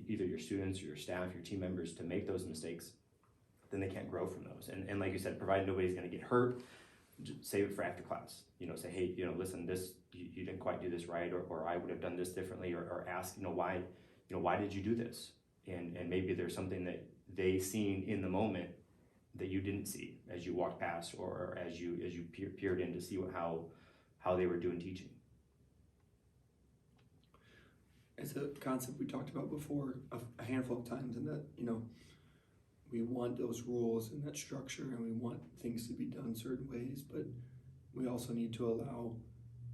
either your students or your staff, your team members, to make those mistakes, then they can't grow from those. And like you said, provided nobody's going to get hurt, save it for after class. Say, hey, listen, this you didn't quite do this right, or I would have done this differently, or ask, why did you do this? And maybe there's something that they seen in the moment that you didn't see as you walked past, or as you peered in to see how they were doing teaching. It's a concept we talked about before a handful of times, and that we want those rules and that structure, and we want things to be done certain ways, but we also need to allow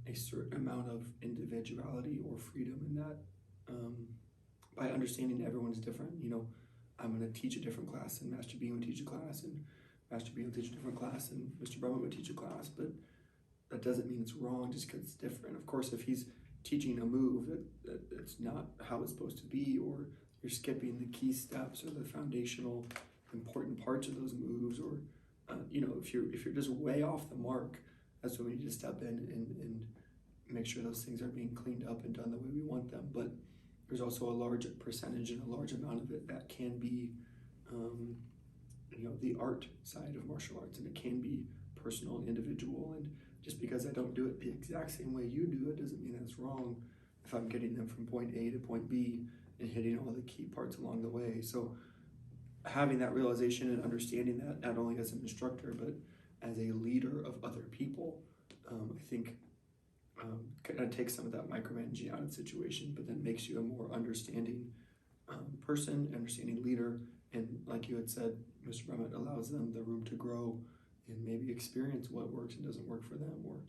a certain amount of individuality or freedom in that, by understanding everyone's different. I'm going to teach a different class, and Master B would teach a class, and Master B would teach a different class, and Mr. Brumitt would teach a class, but that doesn't mean it's wrong just because it's different. Of course, if he's teaching a move that's not how it's supposed to be, or you're skipping the key steps or the foundational important parts of those moves, or if you're just way off the mark, that's when we need to step in and make sure those things are being cleaned up and done the way we want them. But there's also a large percentage and a large amount of it that can be the art side of martial arts, and it can be personal and individual, and just because I don't do it the exact same way you do it doesn't mean that's wrong if I'm getting them from point A to point B and hitting all the key parts along the way. So having that realization and understanding that, not only as an instructor but as a leader of other people, I think kind of takes some of that micromanaging out of the situation, but then makes you a more understanding person, understanding leader, and like you had said, Mr. Brumitt, allows them the room to grow and maybe experience what works and doesn't work for them, or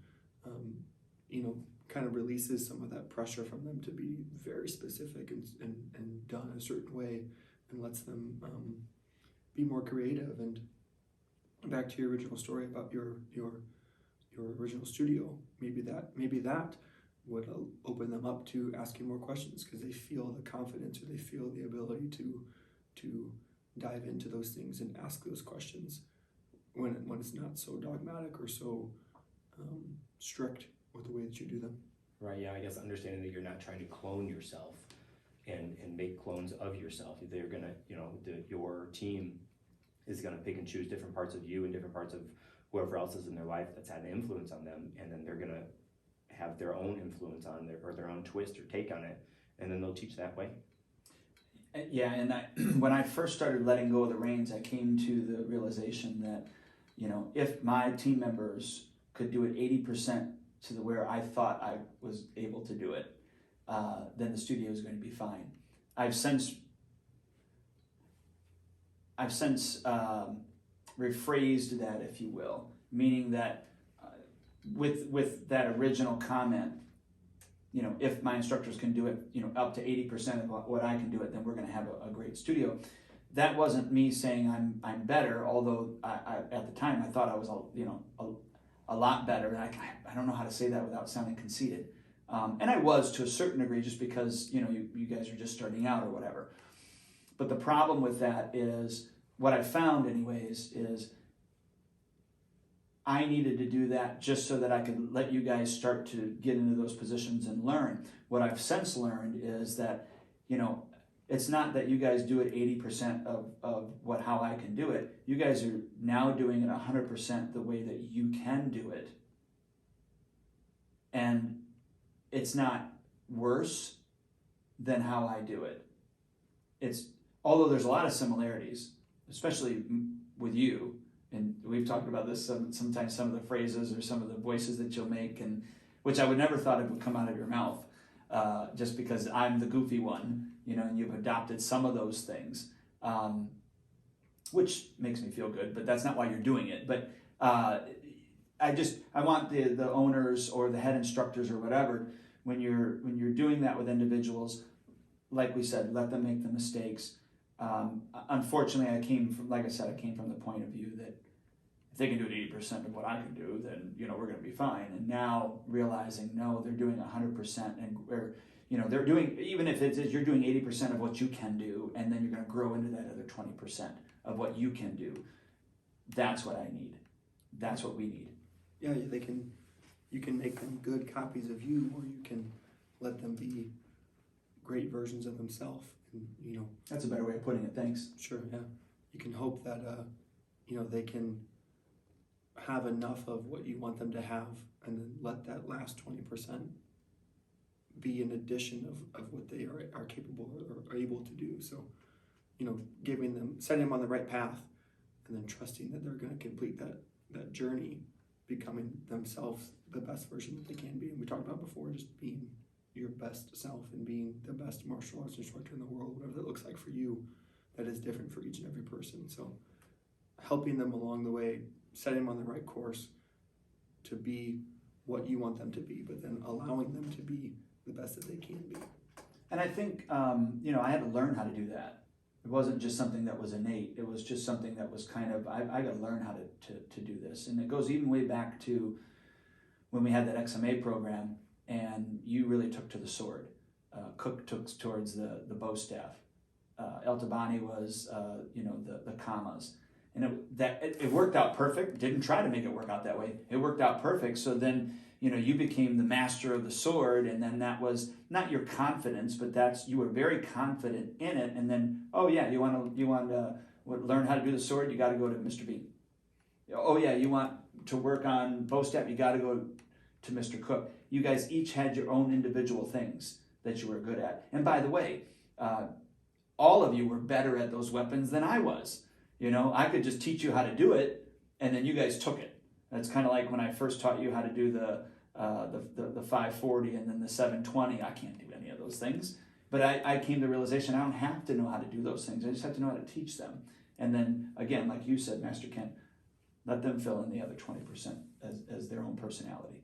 kind of releases some of that pressure from them to be very specific and done a certain way, and lets them be more creative. And back to your original story about your original studio, maybe that would open them up to asking more questions, because they feel the confidence, or they feel the ability to dive into those things and ask those questions when it's not so dogmatic or so strict with the way that you do them. Right, yeah, I guess understanding that you're not trying to clone yourself, and make clones of yourself. They're gonna, your team is gonna pick and choose different parts of you and different parts of whoever else is in their life that's had an influence on them, and then they're gonna have their own influence on their own twist or take on it, and then they'll teach that way. Yeah, and when I first started letting go of the reins, I came to the realization that, if my team members could do it 80% to where I thought I was able to do it, then the studio is going to be fine. I've since rephrased that, if you will, meaning that with that original comment, if my instructors can do it, up to 80% of what I can do it, then we're going to have a great studio. That wasn't me saying I'm better, although I at the time I thought I was a lot better. And I don't know how to say that without sounding conceited. And I was to a certain degree, just because you guys are just starting out or whatever. But the problem with that is, what I found anyways, is I needed to do that just so that I could let you guys start to get into those positions and learn. What I've since learned is that, it's not that you guys do it 80% of how I can do it. You guys are now doing it 100% the way that you can do it. And it's not worse than how I do it. Although there's a lot of similarities, especially with you, and we've talked about this sometimes, some of the phrases or some of the voices that you'll make, and which I would never thought it would come out of your mouth, just because I'm the goofy one, and you've adopted some of those things, which makes me feel good, but that's not why you're doing it. But I want the owners or the head instructors or whatever, when you're doing that with individuals, like we said, let them make the mistakes. Unfortunately, I came from the point of view that if they can do it 80% of what I can do, then we're going to be fine. And now realizing, no, they're doing 100%, they're doing, even if you're doing 80% of what you can do, and then you're going to grow into that other 20% of what you can do. That's what I need. That's what we need. Yeah, you can make them good copies of you, or you can let them be great versions of themselves. And, that's a better way of putting it. Thanks. Sure. Yeah. You can hope that they can have enough of what you want them to have, and then let that last 20% be an addition of what they are capable or are able to do. So, setting them on the right path, and then trusting that they're going to complete that journey, becoming themselves the best version that they can be. And we talked about before, just being your best self and being the best martial arts instructor in the world, whatever that looks like for you. That is different for each and every person. So helping them along the way, setting them on the right course to be what you want them to be, but then allowing them to be the best that they can be. And I think, I had to learn how to do that. It wasn't just something that was innate. It was just something that was kind of, I got to learn how to do this. And it goes even way back to when we had that XMA program, and you really took to the sword. Cook took towards the bow staff. El Tabani was, the commas. And it worked out perfect. Didn't try to make it work out that way. It worked out perfect. So then, you became the master of the sword, and then that was not your confidence, but you were very confident in it. And then, oh yeah, you want to learn how to do the sword, you got to go to Mr. B. Oh yeah, you want to work on bow staff, you got to go to Mr. Cook. You guys each had your own individual things that you were good at. And by the way, all of you were better at those weapons than I was. I could just teach you how to do it, and then you guys took it. That's kind of like when I first taught you how to do the 540 and then the 720. I can't do any of those things. But I came to the realization I don't have to know how to do those things. I just have to know how to teach them. And then, again, like you said, Master Kent, let them fill in the other 20% as their own personality.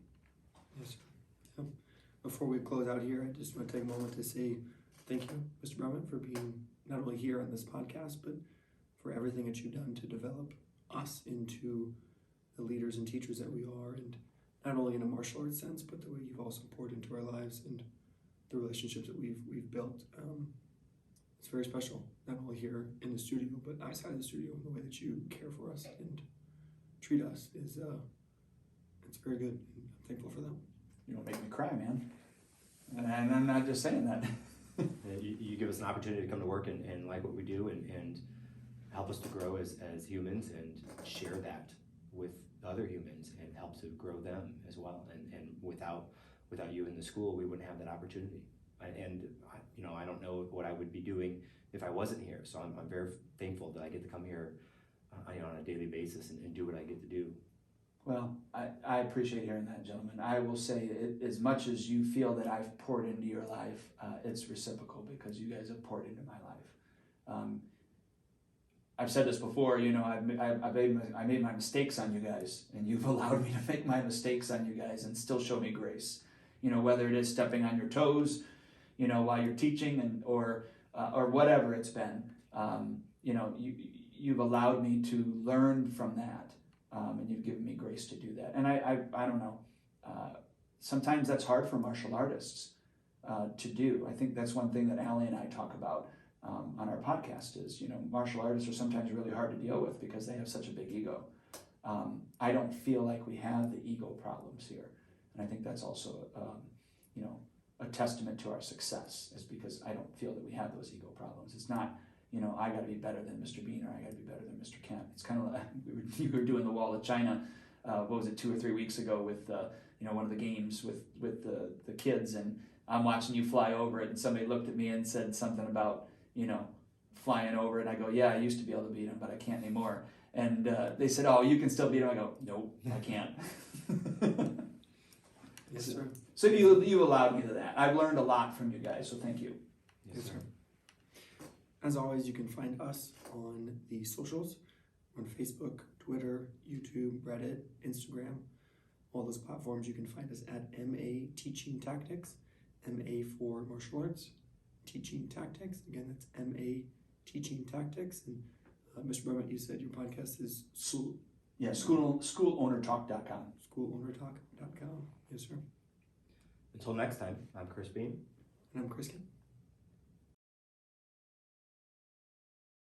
Yes, sir. Before we close out here, I just want to take a moment to say thank you, Mr. Brumitt, for being not only here on this podcast, but for everything that you've done to develop us into the leaders and teachers that we are, and not only in a martial arts sense, but the way you've also poured into our lives and the relationships that we've built. It's very special, not only here in the studio, but outside of the studio. The way that you care for us and treat us is it's very good. I'm thankful for that. You don't make me cry, man. And I'm not just saying that. You give us an opportunity to come to work and like what we do and help us to grow as humans and share that with other humans and help to grow them as well. And without you in the school, we wouldn't have that opportunity. I don't know what I would be doing if I wasn't here. So I'm very thankful that I get to come here on a daily basis and do what I get to do. Well, I appreciate hearing that, gentlemen. I will say, as much as you feel that I've poured into your life, it's reciprocal because you guys have poured into my life. I've said this before, I made my mistakes on you guys, and you've allowed me to make my mistakes on you guys and still show me grace. Whether it is stepping on your toes, while you're teaching or whatever it's been, you've allowed me to learn from that. And you've given me grace to do that. And I don't know, sometimes that's hard for martial artists to do. I think that's one thing that Allie and I talk about on our podcast is, martial artists are sometimes really hard to deal with because they have such a big ego. I don't feel like we have the ego problems here. And I think that's also, a testament to our success is because I don't feel that we have those ego problems. It's not, I got to be better than Mr. Bean or I got to be better than Mr. Kent. It's kind of like we were doing the Wall of China, what was it, 2 or 3 weeks ago with, one of the games with the kids, and I'm watching you fly over it, and somebody looked at me and said something about, flying over it. I go, yeah, I used to be able to beat him, but I can't anymore. And they said, oh, you can still beat him. I go, nope, I can't. Yes, sir. So you allowed me to that. I've learned a lot from you guys, so thank you. Yes, sir. As always, you can find us on the socials, on Facebook, Twitter, YouTube, Reddit, Instagram, all those platforms. You can find us at MA Teaching Tactics, MA for Martial Arts, Teaching Tactics. Again, that's MA Teaching Tactics. And Mr. Brumitt, you said your podcast is school. Yeah, schoolownertalk.com. Schoolownertalk.com. Yes, sir. Until next time, I'm Chris Bean. And I'm Chris Kent.